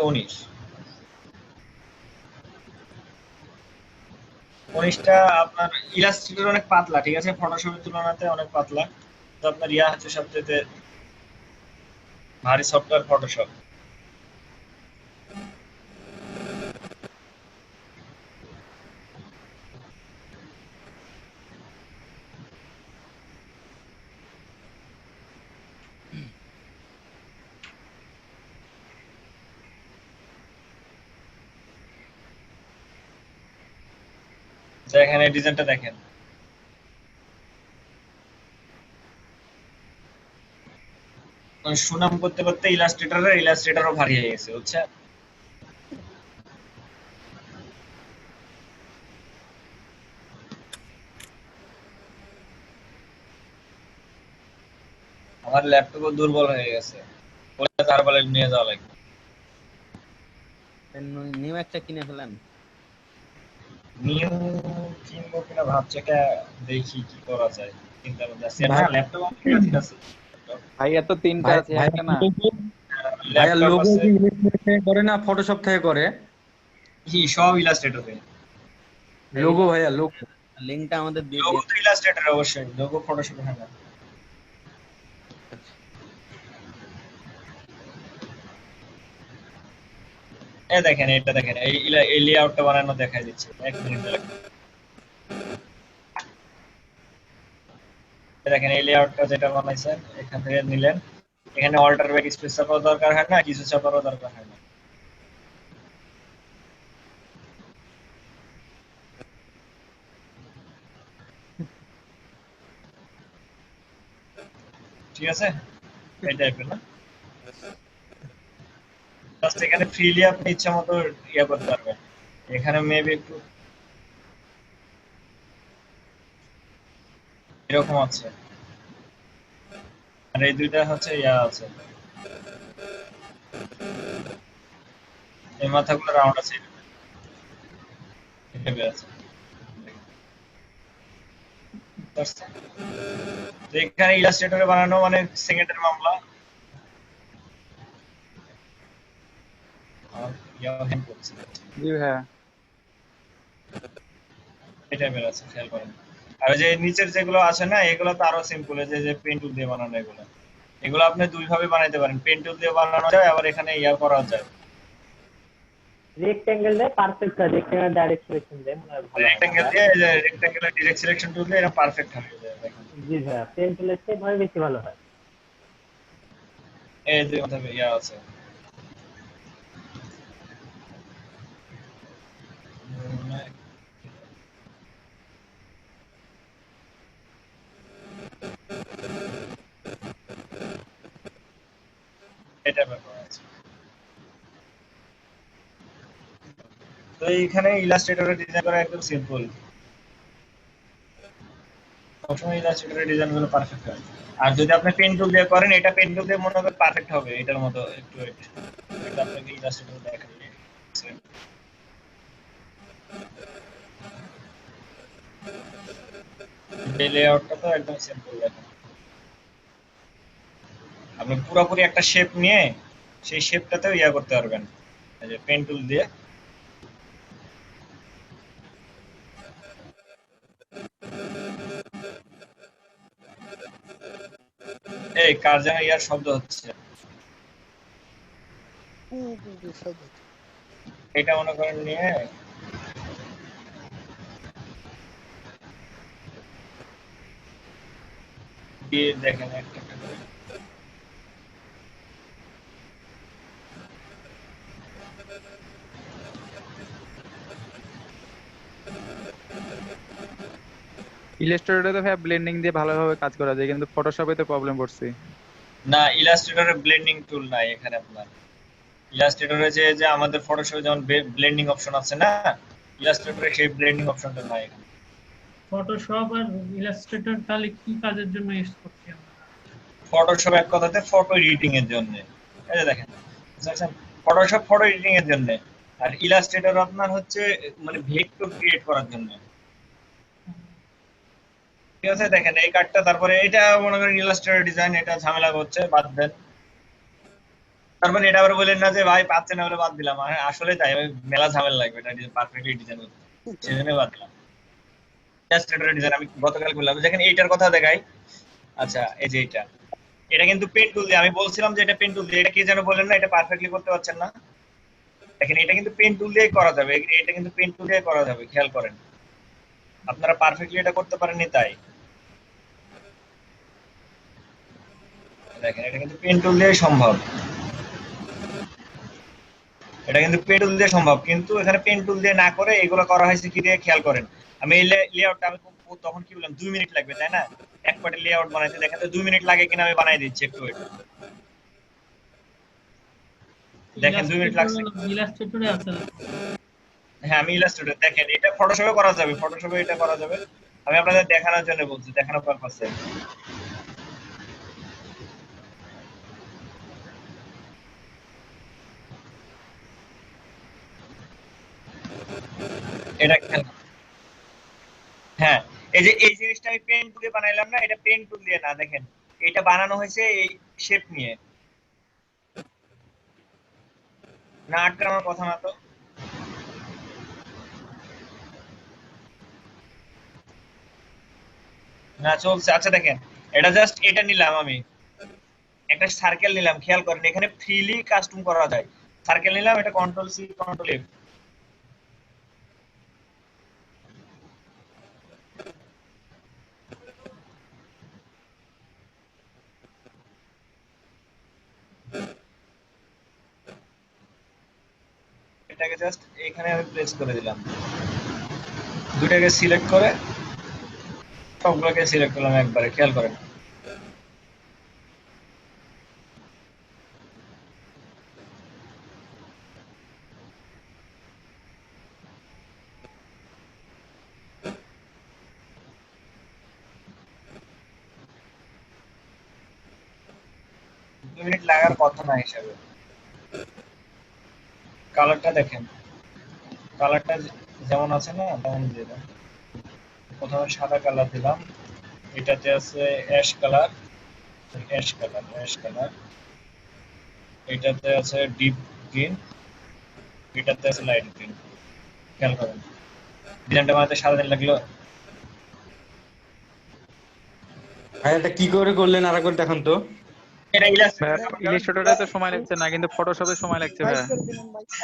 19টা আপনার ইলাস্ট্রেটর অনেক পাতলা, ঠিক আছে, ফটোশপের তুলনাতে অনেক পাতলা। তো আপনার ইয়া হচ্ছে সবচেয়ে ভারী সফটওয়্যার ফটোশপ। দেখেন এই ডিজাইনটা দেখেন, সুনাম করতে করতে ইলাস্ট্রেটরও ভারী হয়ে গেছে, বুঝছেন? আমার ল্যাপটপও দুর্বল হয়ে গেছে, বলে তারপরে নিয়ে যাওয়া লাগবে।
নিউ একটা কিনে ফেলেন।
নিউ কিনবো কিনা ভাবছি, একটা দেখি কি করা যায়, চিন্তা করতে আছি। না, ল্যাপটপ ঠিক আছে
ভাই, এত তিনটা আছে, একটা না।
ভাইয়া লোগো কি ইলাস্ট্রেটর থেকে করে না ফটোশপ থেকে করে?
কি সব ইলাস্ট্রেটরে
লোগো ভাইয়া, লোগো
লিংকটা আমাদের দিয়ে
লোগো তো ইলাস্ট্রেটর, অবশ্যই লোগো ফটোশপে হয় না। এই দেখেন, এটা দেখেন, এই লেআউটটা বানানো দেখাই দিচ্ছে, 1 মিনিট লাগবে। দেখেন এই লেআউটটা যেটা বানাইছেন, এখান থেকে নিলেন, এখানে অল্টার ব্যাক স্পেস চাপাও দরকার হয় না, কিছু চাপারও দরকার হয় না। ঠিক আছে, এই টাইপের না, জাস্ট এখানে ফ্রিলি আপনি ইচ্ছা মতো ইয়া করতে পারবেন। এখানে মেবি একটু এরকম আছে, আর এই দুইটা হচ্ছে ইয়া আছে, এই মাথাগুলো রাউন্ড আছে, এভাবে আছে। তো এখানে ইলাস্ট্রেটরে বানানো মানে সেকেন্ডের মামলা।
জি ভাইয়া।
এটা বের আছে, খেয়াল করেন। আর যে নিচের যেগুলো আছে না, এগুলো তো আরো সিম্পল, যে পেন টুল দিয়ে বানানো, এগুলো আপনি দুই ভাবে বানাইতে পারেন, পেন টুল দিয়ে বানানো যায়, আবার এখানে ইয়া করা যায়।
রেক্টেঙ্গেল দিয়ে পারফেক্ট হয়, রেক্টেঙ্গেল ডাইরেক্ট সিলেকশন দিয়ে মনে হয় ভালো।
রেক্টেঙ্গেল দিয়ে, যে রেক্টেঙ্গেল ডাইরেক্ট সিলেকশন টুল দিয়ে এটা পারফেক্ট হবে। দেখেন
জি ভাইয়া, পেন টুলের চেয়ে ভাবে বেশি ভালো হয়।
এই যে মধ্যে ইয়া আছে, এটা ব্যাপার আছে। তো এইখানে ইলাস্ট্রেটরে ডিজাইন করা একদম সিম্পল, সবসময় ইলাস্ট্রেটরের ডিজাইন গুলো পারফেক্ট হয়। আর যদি আপনি পেন টুল দিয়ে করেন, এটা পেন টুল দিয়ে মনে হবে পারফেক্ট হবে এটার মতো একটু একটু। এটা আপনাকে ইলাস্ট্রেটর দেখাই। এই লেআউটটা তো একদম সিম্পল দেখেন। আপনি পুরোপুরি একটা শেপ নিয়ে সেই শেপটাতেও ইয়া করতে পারবেন এই যে পেন টুল দিয়ে। এই কার যেন ইয়ার শব্দ হচ্ছে, এটা মনে করেন নিয়ে দিয়ে দেখেন একটা একটা করে।
ইলাস্ট্রেটরে তো ভাই ব্লেন্ডিং দিয়ে ভালোভাবে কাজ করা যায়, কিন্তু ফটোশপে তো প্রবলেম পড়ছে।
না, ইলাস্ট্রেটরে ব্লেন্ডিং টুল নাই এখানে আপনার। ইলাস্ট্রেটরে যে আমাদের ফটোশপে যেমন ব্লেন্ডিং অপশন আছে না, ইলাস্ট্রেটরে সেই ব্লেন্ডিং অপশনটা নাই এখানে।
ফটোশপ আর ইলাস্ট্রেটর তাহলে কি কাজের জন্য ইউজ করছি আমরা?
ফটোশপ এক কথাতে ফটো এডিটিং এর জন্য। এই যে দেখেন, ফটোশপ ফটো এডিটিং এর জন্য, আর ইলাস্ট্রেটর আপনার হচ্ছে মানে ভেক্টর ক্রিয়েট করার জন্য। ঠিক আছে, দেখেন এই কার্ডটা, তারপরে এটা মনে করেন ইলাস্ট্রেটর ডিজাইন, এটা ঝামেলা করছে, বাদ দেন। তারপরে এটা আবার বলেন না যে ভাই পাচ্ছে না বলে বাদ দিলাম, আসলে তাই মেলা ঝামেলা লাগবে এটা পারফেক্টলি ডিজাইন করতে, সেজন্য বাদ দিলাম। ইলাস্ট্রেটর ডিজাইন আমি গতকাল বললাম, দেখেন এইটার কথা দেখাই। আচ্ছা, এই যে এটা কিন্তু পেন টুল দিয়ে, আমি বলছিলাম যে এটা পেন টুল দিয়ে, এটা কি যেন বলেন না, এটা পারফেক্টলি করতে পারছেন না। দেখেন এটা কিন্তু পেন টুল দিয়ে করা যাবে, এটা কিন্তু পেন টুল দিয়ে করা যাবে, খেয়াল করেন। আপনারা পারফেক্টলি এটা করতে পারেননি তাই। দেখেন এটা কিন্তু পেন টুল দিয়ে সম্ভব, এটা কিন্তু পেন টুল দিয়ে সম্ভব, কিন্তু এখানে পেন টুল দিয়ে না করে এগুলো করা হয়েছে কি দিয়ে, খেয়াল করেন। আমি এই লেআউটটা আমি তখন কি বললাম 2 মিনিট লাগবে তাই না, এক পার্টের লেআউট বানাইতে। দেখেন তো 2 মিনিট লাগে কিনা, আমি বানাই দিচ্ছি একটু ওয়েট। দেখেন 2 মিনিট লাগছে।
ইলাস্ট্রেটরে আছে না?
হ্যাঁ, আমি ইলাস্ট্রেটর, দেখেন এটা ফটোশপে করা যাবে, ফটোশপে এটা করা যাবে। আমি আপনাদের দেখানোর জন্য বলছি, দেখানোর পারপাসে। এটা হ্যাঁ, এই যে এই জিনিসটা আমি পেন টুল দিয়ে বানাইলাম না, এটা পেন টুল দিয়ে না, দেখেন এটা বানানো হয়েছে এই শেপ নিয়ে। না আটকানোর কথা না তো। না চলছে। আচ্ছা দেখেন, এটা জাস্ট এটা নিলাম, আমি একটা সার্কেল নিলাম, খেয়াল করেন এখানে ফ্রিলি কাস্টম করা যায়। সার্কেল নিলাম, এটা কন্ট্রোল সি কন্ট্রোল এফ। এটাকে জাস্ট এখানে আমি প্লেস করে দিলাম, দুটাকে সিলেক্ট করে সবগুলোকে সিলেক্ট করলাম একবারে, খেয়াল করেন। মিনিট লাগার কথা না হিসাবে। কালারটা দেখেন, কালারটা যেমন আছে না তেমন দিয়ে দেন। প্রথমে সাদা কালার দিলাম, এটাতে আছে ash colour, ash colour, ash colour. এটাতে আছে ডিপ গ্রিন, এটাতে আছে লাইট গ্রিন। খেয়াল করেন ডিজাইনটা বানাতে সারাদিন লাগলো।
ভাই এটা কি করে করলেন আরেকবার দেখান তো।
এটা
ইলাস্ট্রেটরে তো সময় লাগছে না, কিন্তু ফটোশপে সময় লাগছে ভাই।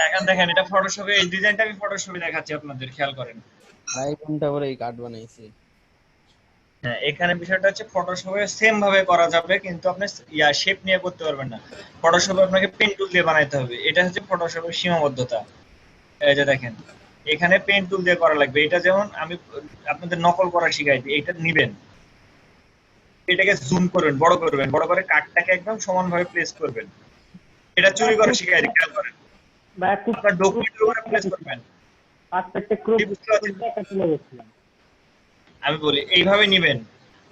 এখন দেখেন এটা ফটোশপে, এই ডিজাইনটা আমি ফটোশপে দেখাচ্ছি আপনাদের, খেয়াল করেন।
2.5 ঘন্টা পরে এই কার্ড বানাইছি।
হ্যাঁ, এখানে বিষয়টা হচ্ছে ফটোশপে সেম ভাবে করা যাবে, কিন্তু আপনি ইয়া শেপ নিয়ে করতে পারবেন না। ফটোশপে আপনাকে পেন টুল দিয়ে বানাইতে হবে, এটা হচ্ছে ফটোশপের সীমাবদ্ধতা। এই যে দেখেন এখানে পেন টুল দিয়ে করা লাগবে। এটা যেমন আমি আপনাদের নকল করা শিখাই দিই, এটা নিবেন, এটাকে জুম করবেন, বড় করবেন, বড় করে কাটটাকে একদম সমানভাবে প্লেস করবেন। এটা চুরি করে শিখাই দিই, খেয়াল করেন।
ভাইয়া খুব
আপনার ডকুমেন্টের উপরে প্লেস করবেন।
পাসপোর্টে ক্রপ
কি বুঝতে পারছেন?
একটা তুলে গেছিলাম।
আমি বলি এইভাবে নিবেন,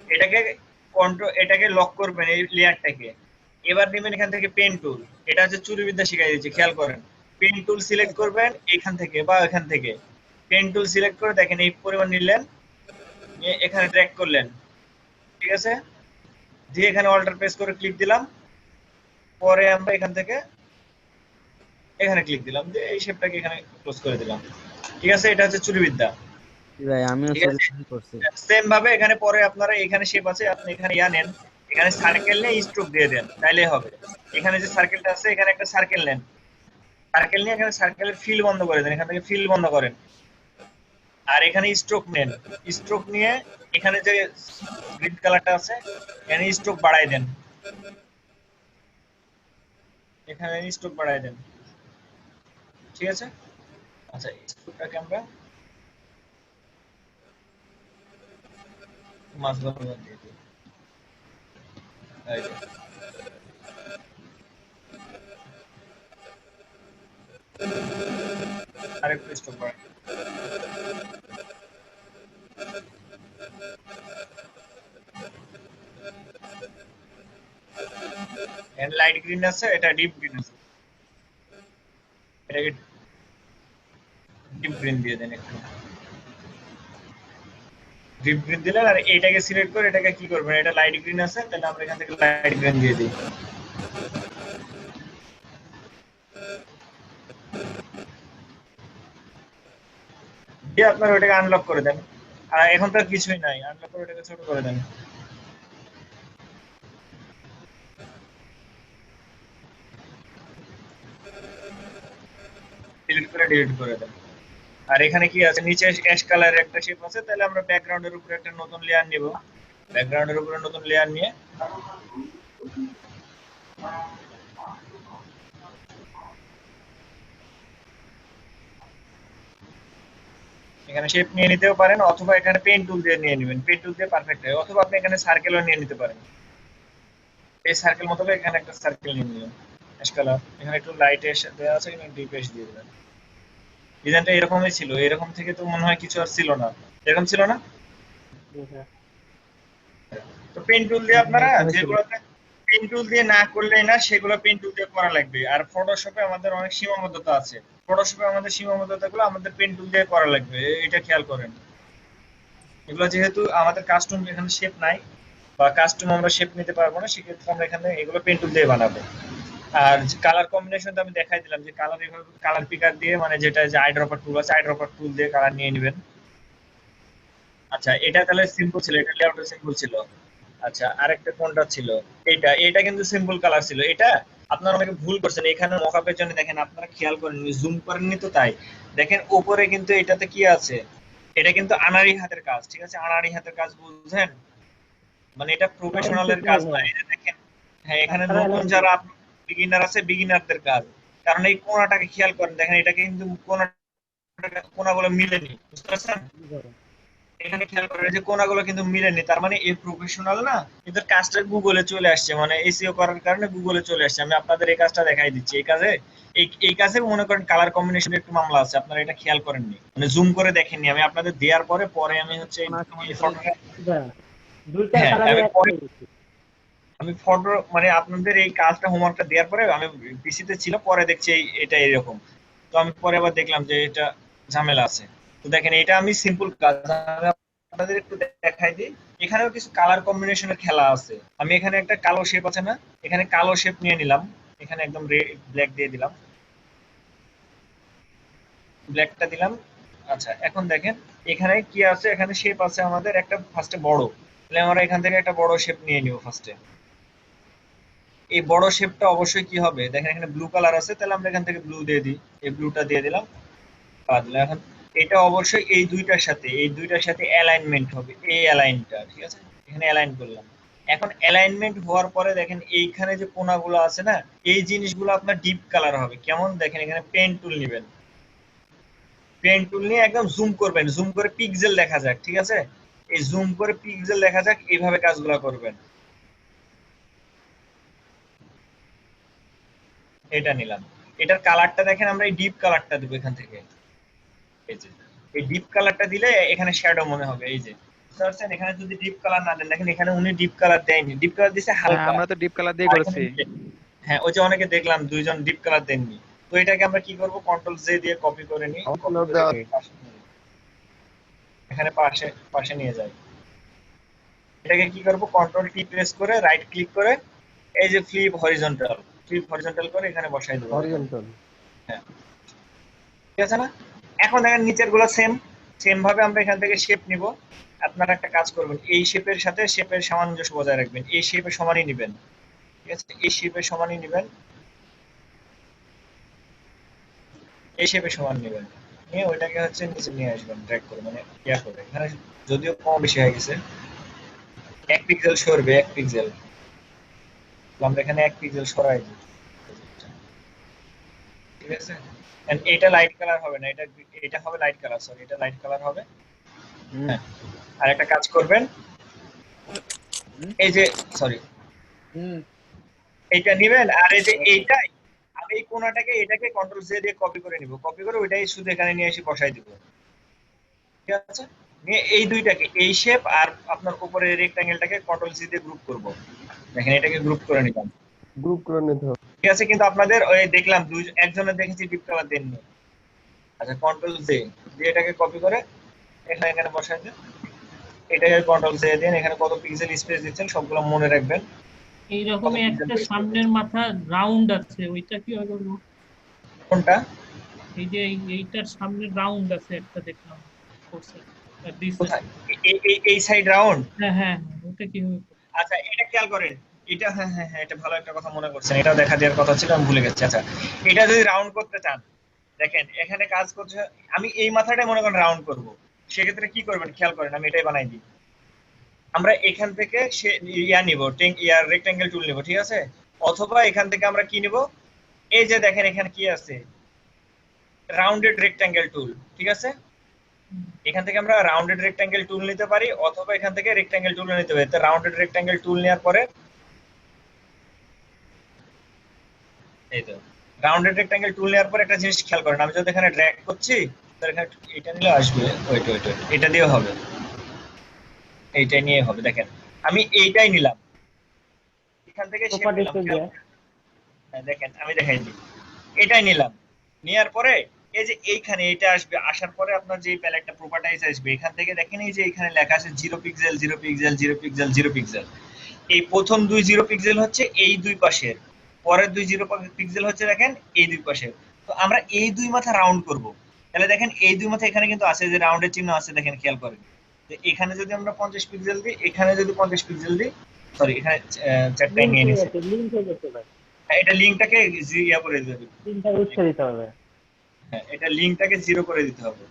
এটাকে এটাকে লক করবেন এই লেয়ারটাকে। এবার নেবেন এখান থেকে পেন টুল, এটা হচ্ছে চুরিবিদ্যা শিখাই দিচ্ছি, খেয়াল করেন। পেন টুল সিলেক্ট করবেন এখান থেকে বা এখান থেকে। পেন টুল সিলেক্ট করে দেখেন এই পরিমাণ নিলেন, নিয়ে এখানে ড্র্যাগ করলেন, ঠিক আছে? দিয়ে এখানে অল্টার প্রেস করে ক্লিক দিলাম, পরে আমরা এখান থেকে এখানে ক্লিক দিলাম, দিয়ে এই শেপটাকে এখানে ক্লোজ করে দিলাম, ঠিক আছে? এটা হচ্ছে চুরিবিদ্যা।
ভাই আমিও
ঠিক আছে?
চুরি করছি।
সেম ভাবে এখানে পরে আপনারা এখানে শেপ আছে, আপনি এখানে ইয়া নেন, এখানে সার্কেল নিয়ে স্ট্রোক দিয়ে দেন, তাইলে হবে। এখানে যে সার্কেলটা আছে এখানে একটা সার্কেল নেন, সার্কেল নিয়ে এখানে সার্কেলের ফিল বন্ধ করে দেন, এখান থেকে ফিল বন্ধ করেন। আর এখানে স্ট্রোক নেন, স্ট্রোক নিয়ে এখানে যে গ্রিড কালারটা আছে এখানে স্ট্রোক বাড়াই দেন, এখানে স্ট্রোক বাড়াই দেন, ঠিক আছে? আচ্ছা, স্ট্রোকটাকে আমরা মাছ বরাবর দিয়ে দিই। এই যে। আরেকটু স্ট্রোক বাড়াই। এন্ড লাইট গ্রিন আছে, এটা ডিপ গ্রিন আছে, এটাকে ডিপ গ্রিন দিয়ে দেন একটু। ডিপ গ্রিন দিলেন, আর এটাকে সিলেক্ট করে এটাকে কি করবেন, এটা লাইট গ্রিন আছে, তাহলে আমরা এখান থেকে লাইট গ্রিন দিয়ে দিই। দিয়ে আপনার ওটাকে আনলক করে দেন। আর এখন তো আর কিছুই নাই, আনলক করে ওটাকে ছোট করে দেন। ডিলিট করে দেন। আর এখানে কি আছে, নিচে অ্যাশ কালারের একটা শেপ আছে, তাহলে আমরা ব্যাকগ্রাউন্ডের উপরে একটা নতুন লেয়ার নিব। ব্যাকগ্রাউন্ডের উপরে নতুন লেয়ার নিয়ে এখানে শেপ নিয়ে নিতেও পারেন, অথবা এখানে পেন টুল দিয়ে নিয়ে নেবেন, পেন টুল দিয়ে পারফেক্ট হয়। অথবা আপনি এখানে সার্কেলও নিয়ে নিতে পারেন, এই সার্কেল মতো এখানে একটা সার্কেল নিয়ে নিলেন অ্যাশ কালার, এখানে একটু লাইট এশ দেওয়া আছে, এখানে ডিপ এশ দিয়ে দিবেন। ডিজাইনটা এরকমই ছিল, এরকম থেকে তো মনে হয় কিছু আর ছিল না, এরকম ছিল না? তো পেন টুল দিয়ে আপনারা যেগুলোতে পেন টুল দিয়ে না করলেই না, সেগুলো পেন টুল দিয়ে করা লাগবে। আর ফটোশপে আমাদের অনেক সীমাবদ্ধতা আছে, ফটোশপে আমাদের সীমাবদ্ধতাগুলো আমাদের পেন টুল দিয়ে করা লাগবে, এটা খেয়াল করেন। এগুলো যেহেতু আমাদের কাস্টম এখানে শেপ নাই, বা কাস্টম আমরা শেপ নিতে পারবো না, সেক্ষেত্রে আমরা এখানে এগুলো পেন টুল দিয়ে বানাবো। আর কালার কম্বিনেশনটা আমি দেখাই দিলাম, যে কালার এইভাবে কালার পিকার দিয়ে, মানে যেটা যে আইড্রপার টুল আছে, আইড্রপার টুল দিয়ে কালার নিয়ে নেবেন। আচ্ছা, এটা তাহলে সিম্পল ছিল, এটা লেআউটটা সিম্পল ছিল। আচ্ছা, আরেকটা কোনটা ছিল, এটা এটা কিন্তু সিম্পল কালার ছিল। এটা আপনারা অনেকে ভুল করছেন, এখানে মকআপের জন্য দেখেন, আপনারা খেয়াল করেন, জুম করেননি তো তাই দেখেন উপরে কিন্তু এটাতে কি আছে, এটা কিন্তু আনাড়ি হাতের কাজ, ঠিক আছে? আনাড়ি হাতের কাজ বুঝেন, মানে এটা প্রফেশনালের কাজ না, এটা দেখেন। হ্যাঁ, এখানে নতুন যারা বিগিনার আছে, বিগিনারদের কাজ। কারণ এই কোণাটাকে খেয়াল করেন, দেখেন এটা কিন্তু কোণাগুলো মিলেনি, বুঝতে পারছেন? এখানে খেয়াল করেন যে কোণাগুলো কিন্তু মিলেনি, তার মানে এই প্রফেশনাল না, কিন্তু কাজটা গুগলে চলে আসছে, মানে এসইও করার কারণে গুগলে চলে আসছে। আমি আপনাদের এই কাজটা দেখাই দিচ্ছি। এই কাজে এই কাজে মনে করেন কালার কম্বিনেশন একটু মামলা আছে, আপনারা এটা খেয়াল করেননি, মানে জুম করে দেখেননি। আমি আপনাদের দেওয়ার পরে আমি হচ্ছে এই ফটোটা, হ্যাঁ, আমি ফটো মানে আপনাদের এই কাজটা হোমওয়ার্কটা দেওয়ার পরে আমি পিসিতে ছিল, পরে দেখছি এটা এরকম। তো আমি পরে আবার দেখলাম যে এটা ঝামেলা আছে। তো দেখেন, এটা আমি সিম্পল কাজ আপনাদের একটু দেখাই দিই। এখানেও কিছু কালার কম্বিনেশনের খেলা আছে। আমি এখানে একটা কালো শেপ আছে না, এখানে কালো শেপ নিয়ে নিলাম, এখানে একদম ব্ল্যাক দিয়ে দিলাম, ব্ল্যাকটা দিলাম। আচ্ছা, এখন দেখেন এখানে কি আছে, এখানে শেপ আছে আমাদের একটা ফার্স্টে বড়, তাহলে আমরা এখান থেকে একটা বড় শেপ নিয়ে নিব ফার্স্টে। এই বড় শেপটা অবশ্যই কি হবে, দেখেন এখানে ব্লু কালার আছে, তাহলে আমরা এখান থেকে ব্লু দিয়ে দিই, এই ব্লুটা দিয়ে দিলাম। এখন এটা অবশ্যই এই দুইটার সাথে অ্যালাইনমেন্ট হবে, এই অ্যালাইনটা, ঠিক আছে? এখানে অ্যালাইন করলাম। এখন অ্যালাইনমেন্ট হওয়ার পরে দেখেন এইখানে যে কোণাগুলো আছে না, এই জিনিসগুলো আপনার ডিপ কালার হবে। কেমন দেখেন, এখানে পেন টুল নেবেন, পেন টুল নিয়ে একদম জুম করবেন, জুম করে পিক্সেল দেখা যাক, ঠিক আছে? এই জুম করে পিক্সেল দেখা যাক, এইভাবে কাজগুলো করবেন। এটা নিলাম। এটার কালারটা দেখেন আমরা এই ডিপ কালারটা দেবো এখান থেকে। এই যে এই ডিপ কালারটা দিলে এখানে শ্যাডো মনে হবে। এই যে বুঝতে পারছেন, এখানে যদি ডিপ কালার না দেন, দেখেন এখানে উনি ডিপ কালার দেয়নি, ডিপ কালার দিছে
হ্যাঁ
হালকা।
আমরা তো ডিপ কালার দিয়ে
আর
করেছি।
এখানে হ্যাঁ, ওই যে অনেকে দেখলাম দুইজন ডিপ কালার দেননি। তো এটাকে আমরা কি করব, কন্ট্রোল জে দিয়ে কপি করে নিই, কপি করে এখানে পাশে পাশে নিয়ে যাই। এটাকে কি করব, কন্ট্রোল টি প্রেস করে রাইট ক্লিক করে এই যে ফ্লিপ হরিজন্টাল করে এখানে বসাই দেবো।
হরিজন্টাল।
হ্যাঁ, ঠিক আছে না? এখন দেখেন নিচের গুলো সেম ভাবে আমরা এখান থেকে শেপ নিব। আপনারা একটা কাজ করবেন, এই শেপের সাথে শেপের সামঞ্জস্য বজায় রাখবেন, এই শেপের সমানই নেবেন। ঠিক আছে, এই শেপের সমানই নেবেন, এই শেপের সমান নেবেন, নিয়ে ওইটাকে হচ্ছে নিচে নিয়ে আসবেন ড্র্যাগ করে, মানে ইয়া করে। এখানে যদিও কম বেশি হয়ে গেছে, 1 পিক্সেল সরবে, 1 পিক্সেল। আমরা এখানে 1 পিক্সেল সরাই দিই। ঠিক আছে, এন্ড এটা লাইট কালার হবে না, এটা হবে লাইট কালার, সরি এটা লাইট কালার হবে। হ্যাঁ, আর একটা কাজ করবেন, এই যে সরি এইটা নেবেন, আর এই যে এইটাই আমি এই কোণাটাকে এটাকে কন্ট্রোল জে দিয়ে কপি করে নিব, কপি করে ওইটাই শুধু এখানে নিয়ে এসে বসাই দিব। ঠিক আছে, নিয়ে এই দুইটাকে, এই শেপ আর আপনার উপরে রেক্ট্যাঙ্গেলটাকে কন্ট্রোল সি দিয়ে গ্রুপ করব। দেখেন এটাকে গ্রুপ করে নিলাম,
গ্রুপ করে নিতে হবে।
ঠিক আছে। কিন্তু আপনাদের ওই দেখলাম একজনের দেখেছি ডিপ কালার দেননি। আচ্ছা, কন্ট্রোল জে দিয়ে এটাকে কপি করে এখানে বসাই দেন, এটাকে কন্ট্রোল জে দেন, এখানে কত পিক্সেল স্পেস দিচ্ছেন সবগুলো মনে রাখবেন।
এইরকমই একটা সামনের মাথা রাউন্ড আছে, ওইটা কি হবে?
কোনটা?
এই যে এইটার সামনে রাউন্ড আছে একটা, দেখলাম করছে
এই সাইড রাউন্ড।
হ্যাঁ হ্যাঁ, ওটা কি হবে?
আচ্ছা, এটা খেয়াল করেন, এটা হ্যাঁ হ্যাঁ হ্যাঁ, এটা ভালো একটা কথা মনে করছেন, এটাও দেখা দেওয়ার কথা ছিল, আমি ভুলে গেছি। আচ্ছা, এটা যদি রাউন্ড করতে চান, দেখেন এখানে কাজ করছে, আমি এই মাথাটা মনে করেন রাউন্ড করব, সেক্ষেত্রে কি করবেন খেয়াল করেন, আমি এটাই বানাই দিই। আমরা এখান থেকে ইয়া নিব, রেক্ট্যাঙ্গেল টুল নিব, ঠিক আছে? অথবা এখান থেকে আমরা কি নিব, এই যে দেখেন এখানে কি আছে, রাউন্ডেড রেক্ট্যাঙ্গেল টুল, ঠিক আছে? এখান থেকে আমরা রাউন্ডেড রেক্ট্যাঙ্গেল টুল নিতে পারি, অথবা এখান থেকে রেক্ট্যাঙ্গেল টুল নিতে পারি। তো রাউন্ডেড রেক্ট্যাঙ্গেল টুল নেওয়ার পরে এই তো রাউন্ডেড রেক্ট্যাঙ্গেল টুল নেওয়ার পরে একটা জিনিস খেয়াল করেন, আমি যদি এখানে ড্র্যাগ করছি, তাহলে এখানে এটা নিলে আসবে, ওয়েট, এটা দিয়েও হবে, এইটাই নিয়ে হবে। দেখেন আমি এইটাই নিলাম, এখান থেকে শেপ নিলাম, হ্যাঁ দেখেন আমি দেখাই দিই, এটাই নিলাম, নেওয়ার পরে এই যে এইখানে এটা আসবে, আসার পরে আপনার যে প্যালেটটা প্রপার্টাইজ আসবে, এখান থেকে দেখেন এই যে এখানে লেখা আছে 0 পিক্সেল 0 পিক্সেল 0 পিক্সেল 0 পিক্সেল। এই প্রথম 2 0 পিক্সেল হচ্ছে এই দুই পাশের, পরের 2 0 পিক্সেল হচ্ছে দেখেন এই দুই পাশের। তো আমরা এই দুই মাথা রাউন্ড করব, তাহলে দেখেন এই দুই মাথা এখানে কিন্তু আছে, যে রাউন্ডের চিহ্ন আছে, দেখেন খেয়াল করেন। তো এখানে যদি আমরা 50 পিক্সেল দিই, এখানে যদি 50 পিক্সেল দিই, সরি এখানে চারটাই নিয়ে নিয়েছি, এটা লিংকটাকে ইয়া করে দিতে হবে,
লিংকটা উৎসে দিতে হবে।
হ্যাঁ, এটা লিংকটাকে 0 করে দিতে হবে,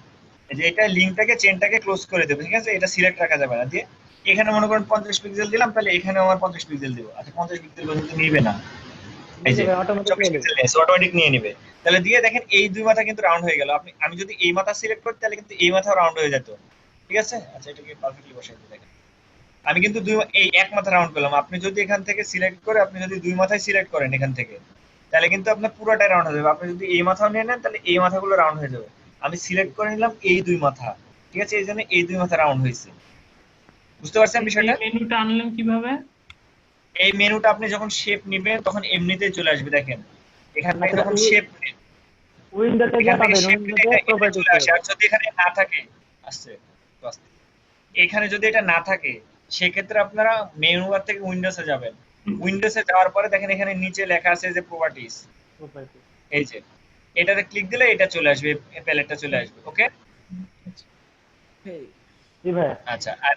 এই যে এটা লিংকটাকে চেনটাকে ক্লোজ করে দেবে, ঠিক আছে? এটা সিলেক্ট রাখা যাবে না। দিয়ে এখানে মনে করেন 50 পিক্সেল দিলাম, তাহলে এখানে আমার 50 পিক্সেল দেব। আচ্ছা, 50 পিক্সেল পর্যন্ত নিবে না, এই যে অটোমেটিক নিয়ে নেবে। তাহলে দিয়ে দেখেন এই দুই মাথা কিন্তু রাউন্ড হয়ে গেল। আমি যদি এই মাথা সিলেক্ট করি, তাহলে কিন্তু এই মাথাও রাউন্ড হয়ে যেত, ঠিক আছে? আচ্ছা, এটাকে পারফেক্টলি বসাই দিই। দেখেন আমি কিন্তু এই এক মাথা রাউন্ড করলাম। আপনি যদি এখান থেকে সিলেক্ট করে, আপনি যদি দুই মাথায় সিলেক্ট করেন এখান থেকে, তাহলে কিন্তু আপনার পুরোটাই রাউন্ড হয়ে যাবে। আপনি যদি এই মাথাও নিয়ে নেন, তাহলে এই মাথাগুলো রাউন্ড হয়ে যাবে। আমি সিলেক্ট করে নিলাম এই দুই মাথা, ঠিক আছে? এই জন্য এই দুই মাথা রাউন্ড হয়েছে। বুঝতে পারছেন বিষয়টা?
মেনুটা আনলেন কিভাবে?
এই মেনুটা আপনি যখন শেপ নেবেন, তখন এমনিতেই চলে আসবে। দেখেন এখান থেকে যখন শেপ
উইন্ডোতে যা পাবেন, উইন্ডোতে প্রপার্টিজ
আসে। আর যদি এখানে না থাকে, আসছে এখানে যদি এটা না থাকে, সেক্ষেত্রে আপনারা মেনু বার থেকে উইন্ডোজে যাবেন। উইন্ডোজে যাওয়ার পরে দেখেন এখানে নিচে লেখা আছে যে প্রপার্টিজ, এই যে এটাতে ক্লিক দিলে এটা চলে আসবে, প্যালেটটা চলে আসবে। ওকে,
জি ভাই।
আচ্ছা, আর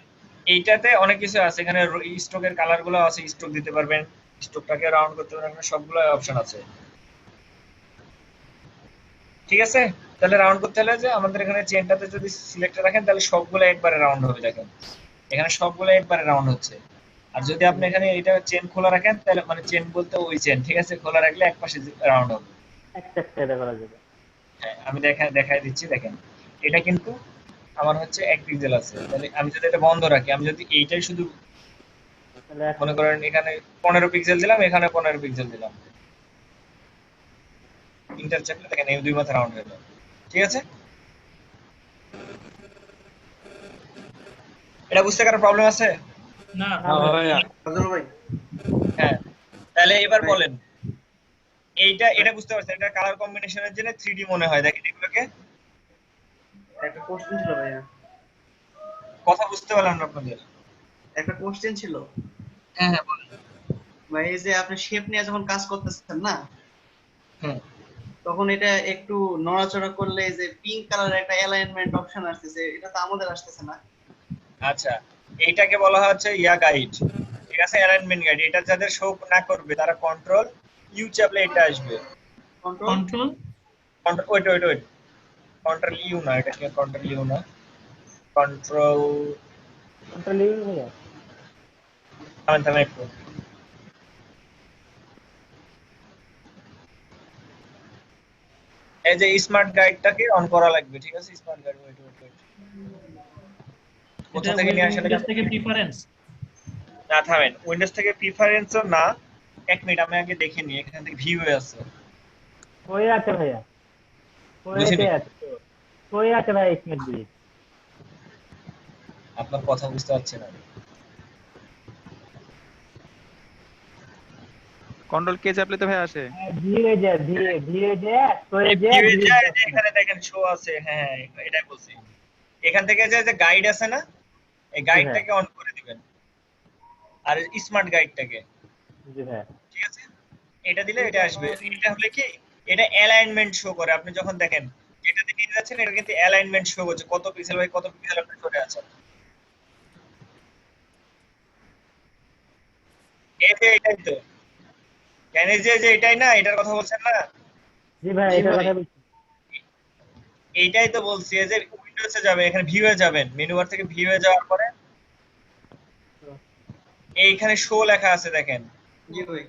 এইটাতে অনেক কিছু আছে, এখানে স্ট্রোকের কালার গুলো আছে, স্ট্রোক দিতে পারবেন, স্ট্রোকটাকে রাউন্ড করতে পারবেন, সবগুলো অপশন আছে, ঠিক আছে? তাহলে রাউন্ড করতে হলে যে আমাদের এখানে চেনটাতে যদি সিলেক্ট রাখেন, তাহলে সবগুলো একবারে রাউন্ড হবে। দেখেন এখানে সবগুলো একবারে রাউন্ড হচ্ছে। আর যদি আপনি এখানে এটা চেন খোলা রাখেন, তাহলে মানে চেন বলতে ওই চেন, ঠিক আছে? খোলা রাখলে এক পাশে রাউন্ড হবে।
একটা করা যাবে।
হ্যাঁ, আমি দেখাই দিচ্ছি। দেখেন এটা কিন্তু আমার হচ্ছে 1 পিক্সেল আছে, তাহলে আমি যদি এটা বন্ধ রাখি, আমি যদি এইটাই শুধু মনে করেন এখানে 15 পিক্সেল দিলাম, এখানে 15 পিক্সেল দিলাম, ইন্টার চাপলে দেখেন এই দুই মাথা রাউন্ড হয়ে যাবে। ঠিক আছে, এটা বুঝতে কারো প্রবলেম আছে?
না
ভাই
হ্যাঁ, তাহলে এবার বলেন এটা বুঝতে পারছেন, এটা কালার কম্বিনেশনের জন্য 3D মনে হয়। দেখেন এগুলোকে,
একটা কোশ্চেন ছিল ভাইয়া,
কথা বুঝতে পারলাম না আপনাদের।
একটা কোশ্চেন ছিল
হ্যাঁ হ্যাঁ বলেন।
ভাই, এই যে আপনি শেপ নিয়ে যখন কাজ করতেছেন না,
হুম,
তখন এটা একটু নড়াচড়া করলে যে পিঙ্ক কালারের একটা অ্যালাইনমেন্ট অপশন আসতেছে, এটা তো আমাদের আসতেছে না।
আচ্ছা, এইটাকে বলা হচ্ছে গাইড। ঠিক আছে, অ্যালাইনমেন্ট গাইড। এটা যাদের শো না করবে তারা কন্ট্রোল ইউ চাপলে এটা আসবে।
Control
wait wait wait, control U না, এটা কি কন্ট্রোল ইউ না, কন্ট্রোল
ভাইয়া
থামেন একটু। এই যে স্মার্ট গাইডটাকে অন করা লাগবে। ঠিক আছে, smart guide, wait wait wait, কোথা থেকে নিয়ে আসলে
উইন্ডোজ থেকে প্রিফারেন্স,
না থামেন, উইন্ডোজ থেকে প্রিফারেন্সও না, এক মিনিট আমি আগে দেখে নিই। এখান থেকে ভিউ আছে,
কই আছে ভাইয়া,
বুঝিনি।
কই আছে ভাই স্মার্ট বিল?
আপনার কথা বুঝতে পারছি না।
কন্ট্রোল কে চাপলে তো ভাই আসে।
ধীরে যা কই যা
ভিউ এ যায় যে এখানে দেখেন শো আছে। হ্যাঁ হ্যাঁ, এটাই বলছি। এখান থেকে যে গাইড আছে না, এই গাইডটাকে অন করে দিবেন, আর স্মার্ট গাইডটাকে।
জি ভাই,
ঠিক আছে, এটা দিলে এটা আসবে। এটা হলে কি, এটা অ্যালাইনমেন্ট শো করে। আপনি যখন দেখেন যেটা দিকে নিয়ে যাচ্ছেন, এটা কিন্তু অ্যালাইনমেন্ট শো করছে, কত পিক্সেল বাই কত পিক্সেল আপনি সরে আছেন। এই যে এটাই তো, কেন যে এটাই না, এটার কথা বলছেন না?
জি ভাই এটা কথা বলছি।
এইটাই তো বলছি, এই যে উইন্ডোজে যাবেন, এখানে ভিউ এ যাবেন, মেনু বার থেকে ভিউ এ যাওয়ার পরে এইখানে শো লেখা আছে দেখেন,
জি ভাই,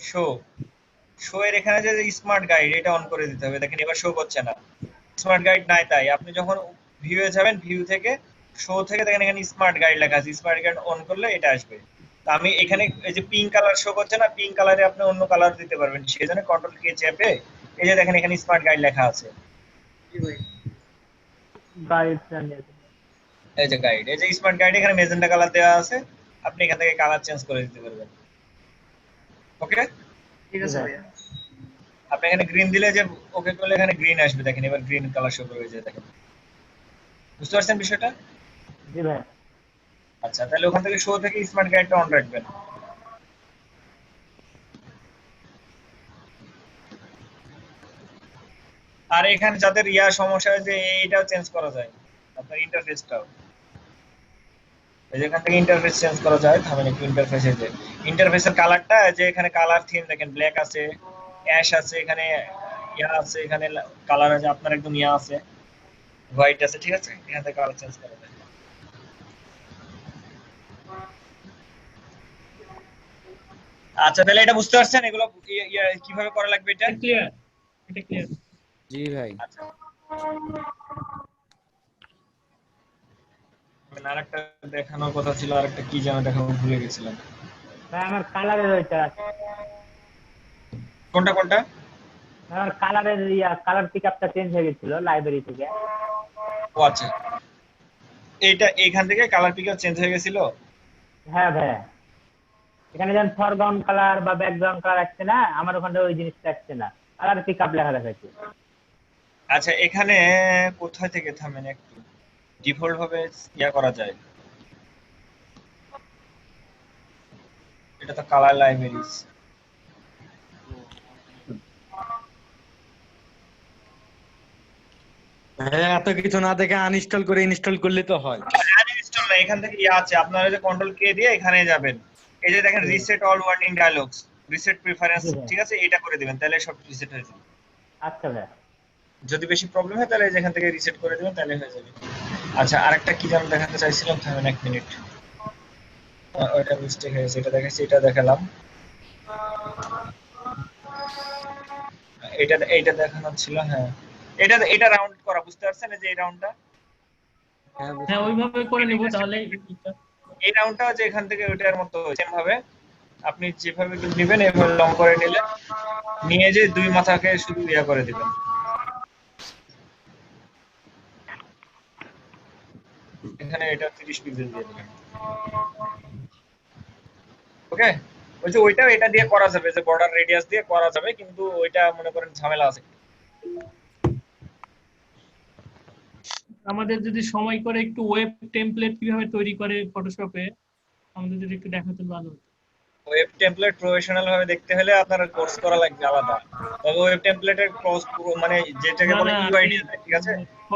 শো এর এখানে যে স্মার্ট গাইড, এটা অন করে দিতে হবে। দেখেন এবার শো করছে না, স্মার্ট গাইড নাই। তাই আপনি যখন ভিউ এ যাবেন, ভিউ থেকে শো থেকে দেখেন এখানে স্মার্ট গাইড লেখা আছে, স্মার্ট গাইড অন করলে এটা আসবে। তো আমি এখানে এই যে পিঙ্ক কালার শো করছে না, পিঙ্ক কালারে আপনি অন্য কালার দিতে পারবেন, সেজন্য কন্ট্রোল কে চেপে এই যে দেখেন এখানে স্মার্ট গাইড লেখা আছে।
জি ভাই,
গাইড জানিয়ে
এই যে গাইড, এই যে স্মার্ট গাইড, এখানে মেজেন্টা কালার দেওয়া আছে, আপনি এখান থেকে কালার চেঞ্জ করে দিতে পারবেন। ওকে,
ঠিক আছে ভাইয়া।
আপনি এখানে গ্রিন দিলে যে ওকে করলে এখানে গ্রিন আসবে। দেখেন এবার গ্রিন কালার শো করবে, যে দেখেন, বুঝতে পারছেন বিষয়টা?
জি ভাই,
আচ্ছা, তাহলে ওখান থেকে শো থেকে স্মার্ট গাইডটা অন রাখবেন। আর এখানে যাদের সমস্যা হয় যে এইটাও চেঞ্জ করা যায়, আপনার ইন্টারফেসটাও, এই যে এখান থেকে ইন্টারফেস চেঞ্জ করা যায়। থামেন একটু, ইন্টারফেসে যে ইন্টারফেসের কালারটা, যে এখানে কালার থিম দেখেন, ব্ল্যাক আছে, অ্যাশ আছে, এখানে আছে, এখানে কালার আছে, আপনার একদম আছে, হোয়াইট আছে। ঠিক আছে, এখান থেকে কালার চেঞ্জ করা যায়। আচ্ছা, তাহলে এটা বুঝতে পারছেন এগুলো কিভাবে করা লাগবে? এটা
ক্লিয়ার, এটা ক্লিয়ার।
জি ভাই।
আচ্ছা, আরেকটা দেখানোর কথা ছিল, আরেকটা কি যেন দেখানো ভুলে গেছিলাম।
ভাই আমার কালারের ওইটা,
কোনটা কোনটা?
আমার কালারের কালার পিকআপটা চেঞ্জ হয়ে গেছিল লাইব্রেরি থেকে।
ও আচ্ছা, এইটা এখান থেকে কালার পিকআপ চেঞ্জ হয়ে গেছিল।
হ্যাঁ ভাই, এখানে যেমন ফরগ্রাউন্ড কালার বা ব্যাকগ্রাউন্ড কালার আসছে না, আমার ওখানে ওই জিনিসটা আসছে না, কালার পিকআপ লেখা দেখাচ্ছে।
আচ্ছা, এখানে কোথায় থেকে, থামেন একটু, ডিফল্ট ভাবে করা যায়। এটা তো কালার লাইব্রেরিজ।
হ্যাঁ, এত কিছু না দেখে আনইনস্টল করে ইনস্টল করলে তো হয়।
আনইনস্টল না, এখান থেকে আছে, আপনারা যে কন্ট্রোল কে দিয়ে এখানে যাবেন, এই যে দেখেন reset all warning dialogues, reset preference, ঠিক আছে, এটা করে দিবেন, তাহলে সব রিসেট হয়ে যাবে।
আচ্ছা ভাই,
যদি বেশি প্রবলেম হয় তাহলে যেখান থেকে রিসেট করে দিবেন, তাহলে হয়ে যাবে। আচ্ছা, আরেকটা কি যেন দেখাতে চাইছিলাম, থামেন এক মিনিট, ওইটা মিস্টেক হয়েছে, এটা দেখাচ্ছি, এটা দেখালাম, এটা দেখানো ছিল। হ্যাঁ, এটা রাউন্ড করা, বুঝতে পারছেন? যে এই রাউন্ডটা,
হ্যাঁ ওইভাবে করে নিব তাহলে।
এই রাউন্ডটা যে এখান থেকে ওইটার মতো সেম ভাবে আপনি যেভাবে নেবেন, এভাবে লং করে নিলে, নিয়ে যে দুই মাথাকে শুধু করে দিবেন। এখানে এটা 30 পিক্সেল দিয়ে দিবেন। ওকে, ওই যে ওইটাও এটা দিয়ে করা যাবে, যে বর্ডার রেডিয়াস দিয়ে করা যাবে, কিন্তু ওইটা মনে করেন ঝামেলা আছে।
আমাদের যদি সময় করে একটু ওয়েব টেমপ্লেট কিভাবে তৈরি করে ফটোশপে আমাদের যদি একটু দেখাতে ভালো হতো।
ওয়েব টেমপ্লেট প্রফেশনাল ভাবে দেখতে হলে আপনার কোর্স করা লাগবে আলাদা। তবে ওয়েব টেমপ্লেটের কোর্স মানে যেটাকে
না
বলে
না
ইউআই
আপনি
ডিজাইন, ঠিক আছে?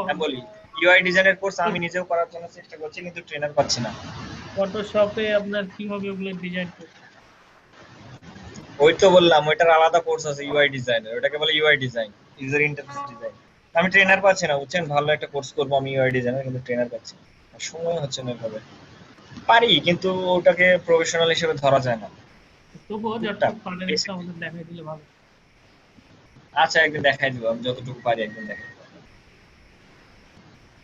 আমি বলি ইউআই ডিজাইনের কোর্স আমি নিজেও করার জন্য চেষ্টা করছি, কিন্তু ট্রেনার পাচ্ছি না।
ফটোশপে আপনার কিভাবে ওগুলো ডিজাইন করতে?
ওই তো বললাম ওইটার আলাদা কোর্স আছে ইউআই ডিজাইনের, ওটাকে বলে UI design, user interface design. আমি ট্রেনার পাচ্ছি না, বুঝছেন? ভালো একটা কোর্স করবো আমি ইউআই ডিজাইনের, কিন্তু ট্রেনার পাচ্ছি না, আর সময় হচ্ছে না এভাবে। পারি, কিন্তু ওটাকে প্রফেশনাল হিসেবে ধরা যায় না।
তবুও যতটুকু পারেন একটু আমাদের দেখাই দিলে ভালো।
আচ্ছা, একদিন দেখাই দিব, আমি যতটুকু পারি একদিন দেখাই দিব।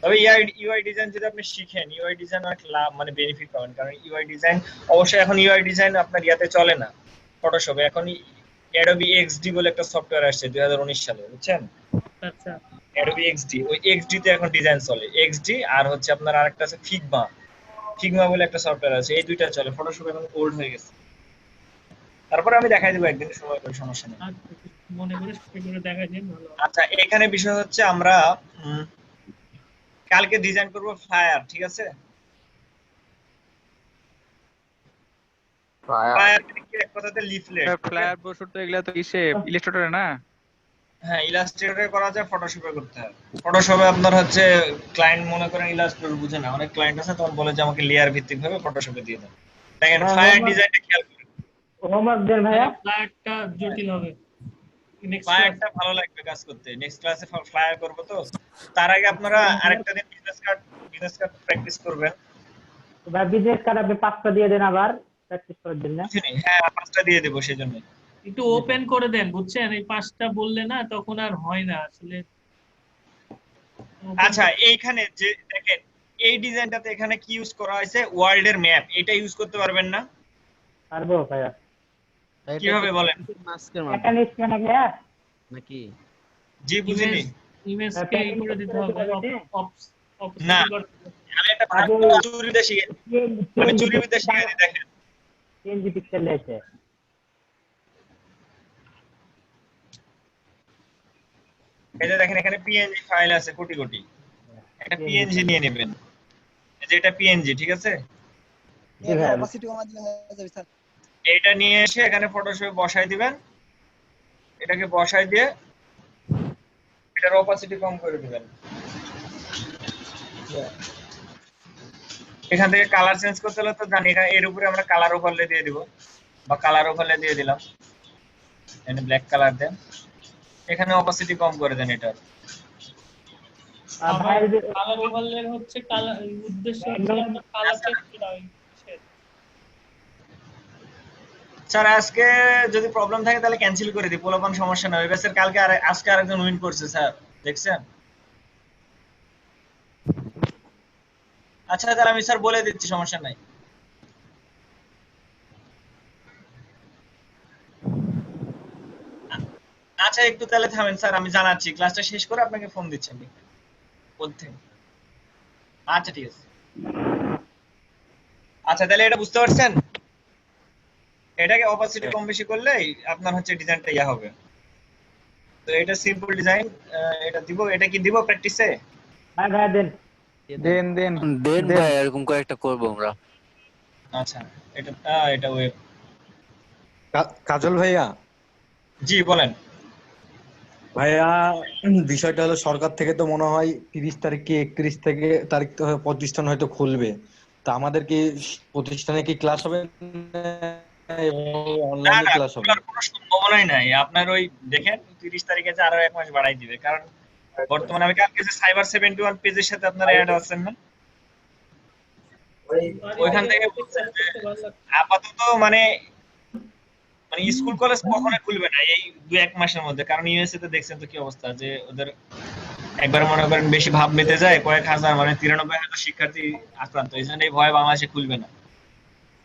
তবে ইউআই ডিজাইন যদি আপনি শিখেন, ইউআই ডিজাইন অনেক লাভ মানে বেনিফিট পাবেন, কারণ ইউআই ডিজাইন অবশ্যই এখন ইউআই ডিজাইন আপনার ইয়াতে চলে না ফটোশপে। এখন অ্যাডোবি এক্সডি বলে একটা সফটওয়্যার আসছে 2019 সালে, বুঝছেন?
আচ্ছা,
অ্যাডোবি এক্সডি, ওই এক্সডি তে এখন ডিজাইন চলে। এক্সডি আর হচ্ছে আপনার আরেকটা আছে ফিগমা, ফিগমা বলে একটা সফটওয়্যার আছে, এই দুইটা চলে। ফটোশপ এখন ওল্ড হয়ে গেছে। তারপরে আমি দেখাই দেবো একদিন, সময় করে, সমস্যা নেই।
মনে করে সেগুলো দেখাই দিন ভালো।
আচ্ছা, এখানে বিষয় হচ্ছে আমরা কালকে ডিজাইন করব ফ্লায়ার, ঠিক আছে? ফ্লায়ার কি এক কথাতে লিফলেট।
ফ্লায়ার ব্রোশার তো এগুলা তো ইসে ইলাস্ট্রেটরে না?
হ্যাঁ, ইলাস্ট্রেটরে করা যায়, ফটোশপে করতে হয়। ফটোশপে আপনার হচ্ছে ক্লায়েন্ট মনে করেন ইলাস্ট্রেটর বুঝে না, অনেক ক্লায়েন্ট আছে তখন বলে যে আমাকে লেয়ার ভিত্তিক ভাবে ফটোশপে দিয়ে দেন। দেখেন ফ্লায়ার ডিজাইনটা খেয়াল করেন,
হোমওয়ার্ক দেন ভাইয়া।
ফ্লায়ারটা জটিল হবে।
ফ্লায়ারটা ভালো লাগবে কাজ করতে। নেক্সট ক্লাসে ফ্লায়ার করব, তো তার আগে আপনারা আরেকটা দিন বিজনেস কার্ড প্র্যাকটিস করবেন।
ভাই বিজনেস কার্ড আপনি 5টা দিয়ে দেন আবার প্র্যাকটিস করার জন্য।
হ্যাঁ, 5টা দিয়ে দেব, সেজন্য
একটু ওপেন করে দেন, বুঝছেন? এই 5টা বললে না তখন আর হয় না আসলে।
আচ্ছা, এইখানে যে দেখেন এই ডিজাইনটাতে এখানে কি ইউজ করা হয়েছে, ওয়ার্ল্ড এর ম্যাপ, এটা ইউজ করতে পারবেন না?
পারবো ভাইয়া।
কিভাবে বলেন?
এটা নিশ্চয় না ভাইয়া
নাকি?
জি, বুঝিনি।
ইমেজ কে এই করে দিতে হবে
না, আমি একটা চুরি দেশি শিখে দেখেন।
PNG পিক্সেল আছে,
এই যে দেখেন এখানে পিএনজি ফাইল আছে কোটি কোটি, একটা পিএনজি নিয়ে নেবেন, এই যে এটা পিএনজি, ঠিক আছে? এটা নিয়ে এসে এখানে ফটোশপে বসাই দিবেন, এটাকে বসাই দিয়ে এটার অপাসিটি কম করে দিবেন। এখান থেকে কালার চেঞ্জ করতে হলে তো জানি, এর উপরে আমরা কালার ওভারলে দিয়ে দিব, বা কালার ওভারলে দিয়ে দিলাম, এখানে ব্ল্যাক কালার দেন, এখানে অপাসিটি কম করে দেন। এটা
কালার ওভারলে হচ্ছে কালার উদ্দেশ্য হচ্ছে আমরা কালার চেঞ্জ করা হয়।
স্যার আজকে যদি প্রবলেম থাকে তাহলে ক্যান্সেল করে দিই, পোলাপান সমস্যা না। ওয়েবসাইট কালকে আর আজকে আরেকজন উইন করছে স্যার, দেখছেন? আচ্ছা তাহলে আমি স্যার বলে দিচ্ছি, সমস্যা নাই। আচ্ছা একটু তাহলে থামেন স্যার, আমি জানাচ্ছি, ক্লাসটা শেষ করে আপনাকে ফোন দিচ্ছি আমি বলতে। আচ্ছা ঠিক আছে। আচ্ছা তাহলে এটা বুঝতে পারছেন, এটাকে অপাসিটি কম বেশি করলেই আপনার হচ্ছে ডিজাইনটা ইয়া হবে। তো এটা সিম্পল ডিজাইন, এটা দিব, এটা কি দিব প্র্যাকটিসে?
ভাই ভাই দেন
দেন দেন দেন ভাই, এরকম কয়েকটা করব আমরা।
আচ্ছা, এটা ওয়েব।
কাজল ভাইয়া।
জি বলেন
ভাইয়া, বিষয়টা হলো সরকার থেকে তো মনে হয় 30 তারিখ কি 31 থেকে তারিখ তো প্রতিষ্ঠান হয়তো খুলবে, তা আমাদের কি প্রতিষ্ঠানে কি ক্লাস হবে অনলাইনে ক্লাস হবে?
কোনো সম্ভাবনাই নাই। আপনার ওই দেখেন 30 তারিখে যে আরো 1 মাস বাড়াই দিবে, কারণ বর্তমানে আমি কালকে যে সাইবার 71 পেজের সাথে আপনারা অ্যাড আছেন না, ওইখান থেকে বলছেন যে আপাতত মানে স্কুল কলেজ কখনো খুলবে না এই 2-1 মাসের মধ্যে, কারণ ইউএসএ তে দেখছেন তো কি অবস্থা, যে ওদের একবার মনে করেন বেশি ভাব মেতে যায়, কয়েক হাজার মানে 93,000 শিক্ষার্থী আক্রান্ত, এই জন্য এই ভয় বাংলাদেশে খুলবে না।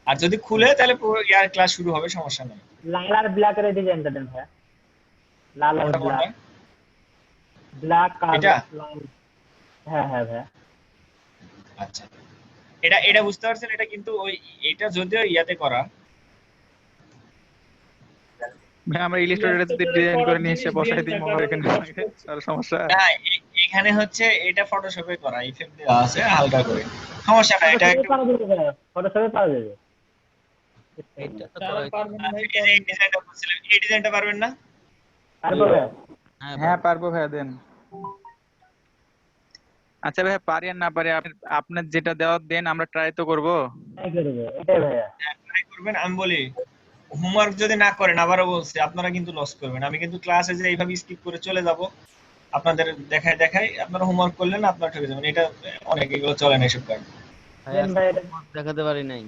আর যদি খুলে তাহলে ইয়ার ক্লাস শুরু হবে, সমস্যা নেই।
লাল আর ব্ল্যাক এর ডিজাইনটা দেন ভাইয়া। লাল আর ব্ল্যাক, ব্ল্যাক আর লাল। হ্যাঁ হ্যাঁ ভাইয়া,
আচ্ছা, এটা এটা বুঝতে পারছেন, এটা কিন্তু ওই এটা যদিও ইয়াতে করা।
ভাই আমরা ইলাস্ট্রেটরে যদি
ইলাস্ট্রেটরে
ডিজাইন করে
করার
নিয়ে এসে
জিনিস
বসাই
দিয়েন
দিই
না,
মনে হয়
কারণ
এখানে
কষ্ট হচ্ছে।
আর সমস্যা।
না, এখানে হচ্ছে এটা ফটোশপে করা, ইফেক্ট দেওয়া আছে হালকা করে, সমস্যা না, এটা একটু
ফটোশপে পাওয়া যাবে।
এইটা তো
যারা
করাই
পারবেন ভাই
এই যে এই ডিজাইনটা বলছিলাম, এই ডিজাইনটা পারবেন না?
তারপরে
হ্যাঁ পারবো ভাইয়া, দেন। আচ্ছা ভাইয়া, পারি আর না পারি আপনার যেটা দেওয়ার দেন, আমরা ট্রাই তো করবো।
ট্রাই করবে, এটাই ভাইয়া।
ট্রাই করবেন। আমি বলি হোমওয়ার্ক যদি না করেন, আবারও বলছি আপনারা কিন্তু লস করবেন। আমি কিন্তু ক্লাসে যে এইভাবে স্কিপ করে চলে যাব, আপনাদের দেখায় দেখায় আপনারা হোমওয়ার্ক করলেন, আপনারা ঠকে যাবেন। এটা অনেক, এগুলো চলে না, এসব কাজ
ভাইয়া দেখাতে পারি নাই।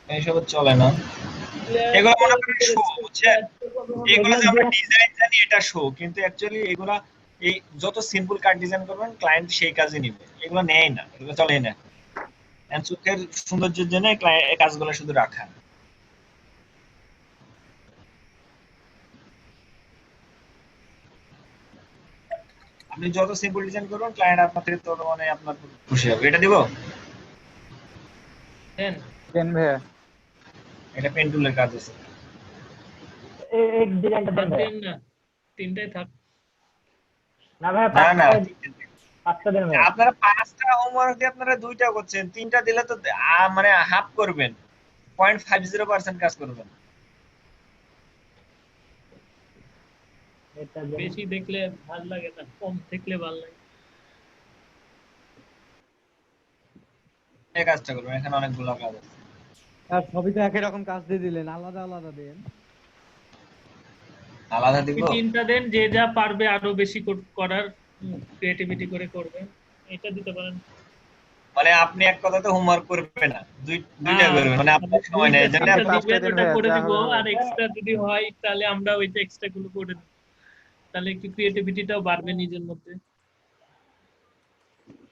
এইসব চলে না। এগুলো মনে করেন শো, বুঝছেন? এগুলো যে আমরা ডিজাইন জানি এটা শো, কিন্তু অ্যাকচুয়ালি এগুলা এই যত সিম্পল কার্ড ডিজাইন করবেন ক্লায়েন্ট সেই কাজই নিবে, এগুলো নেয় না, এগুলো চলেই না। চোখের সৌন্দর্যের জন্য এই কাজগুলো শুধু রাখা। আপনি যত সিম্পল ডিজাইন করবেন ক্লায়েন্ট আপনার থেকে তত মানে আপনার খুশি হবে। এটা দিব,
দেন
দেন ভাইয়া।
এটা পেন টুলের কাজ আছে।
এই ডিজাইনটা দেন ভাইয়া।
দেন না, তিনটাই থাক।
না ভাইয়া,
না না,
পাঁচটা দেন ভাইয়া।
আপনারা 5টা হোমওয়ার্ক দিয়ে আপনারা 2টা করছেন, 3টা দিলে তো মানে হাফ করবেন, 0.50% কাজ করবেন।
এটা দেন।
বেশি দেখলে ভালো লাগে না, কম দেখলে ভালো লাগে।
এই কাজটা করবেন, এখানে অনেকগুলো কাজ আছে।
আর সবই তো একই রকম কাজ দিয়ে দিলেন, আলাদা আলাদা দেন।
আলাদা দিব,
তিনটা দেন, যে যা পারবে আরো বেশি করার ক্রিয়েটিভিটি করে করবে, এটা দিতে পারেন।
মানে আপনি এক কথাতে হোমওয়ার্ক করবেন না, দুইটা করবেন, মানে আপনার সময় নেই জন্য
দুইটা
আপনি
দিবেন, ওটা করে দিব, আর এক্সট্রা যদি হয় তাহলে আমরা ওইটা এক্সট্রা গুলো করে দিব, তাহলে একটু ক্রিয়েটিভিটিটাও বাড়বে নিজের মধ্যে।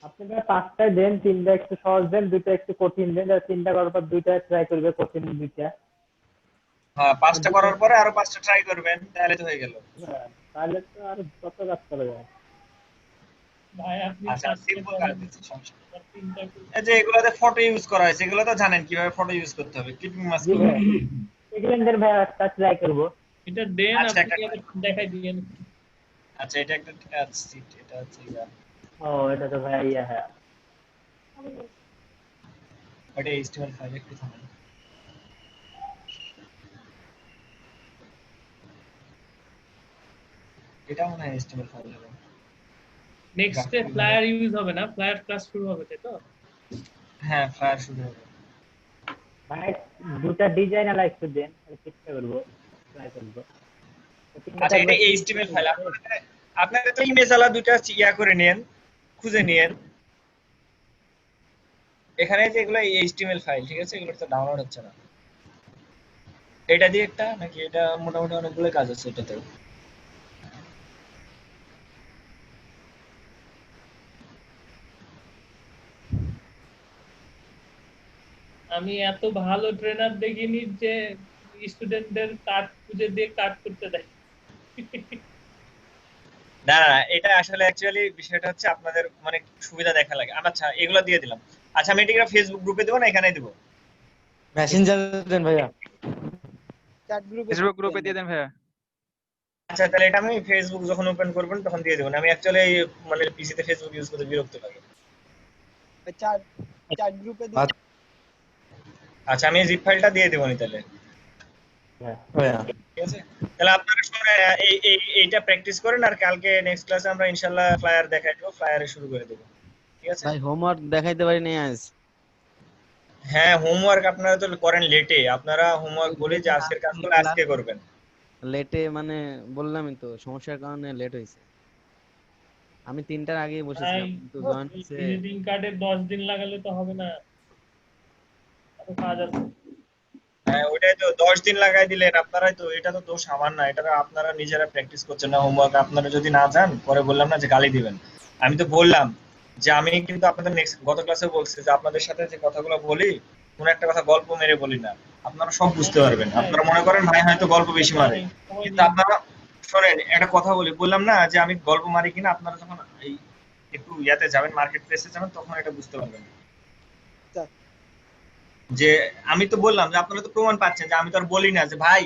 আপনি ভাই 5টাই দেন, 3টা একটু সহজ দেন, 2টা একটু কঠিন দেন, আর 3টা করার পর 2টা ট্রাই করবে কঠিন 2টা।
হ্যাঁ, 5টা করার পরে আরো 5টা ট্রাই করবেন, তাহলে তো হয়ে গেল।
তাহলে তো আর কত কাজ করা যায়।
ভাই আপনি
আচ্ছা, সিম্পল কাজ দিচ্ছি, সমস্যা নেই।
তিনটা
এই যে এগুলাতে ফটো ইউজ করা হয়েছে, এগুলো তো জানেন কিভাবে ফটো ইউজ করতে হবে, ক্লিপিং মাস্ক।
জি ভাই, এগুলো দেন ভাই, একটা ট্রাই করব।
এটা দেন,
আচ্ছা,
আপনি দেখাই দিবেন।
আচ্ছা, এটা একটা আছে, এটা হচ্ছে ইয়া,
ও এটা তো ভাই ইয়া, হ্যাঁ
এটা HTML ফাইল, একটু থামেন। এটা মনে হয় HTML ফাইল হবে।
নেক্সটে ফ্লায়ার ইউজ হবে না, ফ্লায়ার ক্লাস শুরু হবে, তাই তো?
হ্যাঁ, ফ্লায়ার শুরু হবে।
ভাই 2টা ডিজাইন আলাদা একটু দেন, আমি চেষ্টা করব, ট্রাই করব।
আচ্ছা, এটা HTML ফাইল। আপনারা তো ইমেজ আলা দুইটা ইয়া করে নেন, খুঁজে নেন। এখানে যে এগুলো HTML ফাইল, ঠিক আছে, এগুলো তো ডাউনলোড হচ্ছে না। এটা দিয়ে একটা নাকি, এটা মোটামুটি অনেকগুলো কাজ আছে এটাতে।
আমি এত ভালো ট্রেনার দেখিনি যে স্টুডেন্টদের কাট খুঁজে দিয়ে কাট করতে দেয়।
না না, এটা আসলে অ্যাকচুয়ালি বিষয়টা হচ্ছে আপনাদের মানে সুবিধা দেখা লাগে। আচ্ছা, এগুলো দিয়ে দিলাম। আচ্ছা, আমি এটা ফেসবুক গ্রুপে দেবো না এখানেই দেবো?
মেসেঞ্জারে দেন ভাইয়া।
ফেসবুক গ্রুপে দিয়ে দেন ভাইয়া।
আচ্ছা, তাহলে এটা আমি ফেসবুক যখন ওপেন করবেন তখন দিয়ে দেবো। আমি অ্যাকচুয়ালি মানে পিসিতে ফেসবুক ইউজ করতে বিরক্ত লাগে।
চ্যাট গ্রুপে দিন।
আচ্ছা, আমি জিপ ফাইলটা দিয়ে দেবো নি তাহলে। ঠিক আছে, তাহলে আপনারা শুনে এইটা প্র্যাকটিস করেন, আর কালকে নেক্সট ক্লাসে আমরা ইনশাআল্লাহ ফ্লায়ার দেখাই দেবো, ফ্লায়ারে শুরু করে দেবো। ঠিক আছে
ভাই, হোমওয়ার্ক দেখাইতে পারি নাই আজ।
হ্যাঁ, হোমওয়ার্ক আপনারা তো করেন লেটে। আপনারা হোমওয়ার্ক বলে যে আজকের কাজগুলো আজকে করবেন।
লেটে মানে বললামই তো, সমস্যার কারণে লেট হয়েছে। আমি 3টার আগেই বসেছিলাম, কিন্তু জয়েন হচ্ছে।
ভিজিটিং কার্ডে 10 দিন লাগালে তো হবে না, এত কাজ আছে।
হ্যাঁ, ওইটাই তো, 10 দিন লাগাই দিলেন আপনারাই তো। এটা তো দোষ আমার না, এটা আপনারা নিজেরা প্র্যাকটিস করছেন না। হোমওয়ার্ক আপনারা যদি না যান, পরে বললাম না যে গালি দিবেন। আমি তো বললাম যে আমি কিন্তু আপনাদের নেক্সট গত ক্লাসে বলছি যে আপনাদের সাথে যে কথাগুলো বলি, কোন একটা কথা গল্প মেরে বলি না, আপনারা সব বুঝতে পারবেন। আপনারা মনে করেন ভাই হয়তো গল্প বেশি মারে, কিন্তু আপনারা শোনেন, একটা কথা বললাম না যে আমি গল্প মারি কিনা। আপনারা যখন এই একটু ইয়াতে যাবেন, মার্কেট প্লেসে যাবেন, তখন এটা বুঝতে পারবেন। যে আমি তো বললাম যে আপনারা তো প্রমাণ পাচ্ছেন যে আমি তো আর বলি না যে ভাই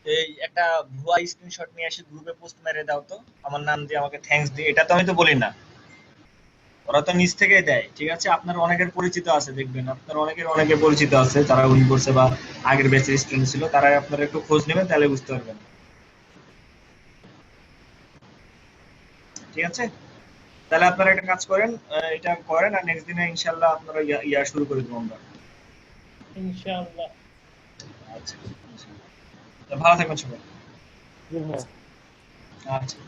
এই একটা ভুয়া স্ক্রিনশট নিয়ে এসে গ্রুপে পোস্ট মেরে দাও তো আমার নাম দিয়ে আমাকে থ্যাঙ্কস দিয়ে, এটা তো আমি তো বলি না, ওরা তো নিজ থেকেই দেয়। ঠিক আছে, আপনার অনেকের পরিচিত আছে, দেখবেন আপনার অনেকে পরিচিত আছে যারা উইন করছে বা আগের ব্যাচের স্টুডেন্ট ছিল, তারা আপনারা একটু খোঁজ নেবেন, তাহলে বুঝতে পারবেন। ঠিক আছে, তাহলে আপনারা একটা কাজ করেন, এটা করেন, আর নেক্সট দিনে ইনশাআল্লাহ আপনারা ইয়া শুরু করে দেবো আমরা।
ইনশাআল্লাহ।
আচ্ছা, তো ভালো থাকবেন সবাই।
জি ভাইয়া।
আচ্ছা।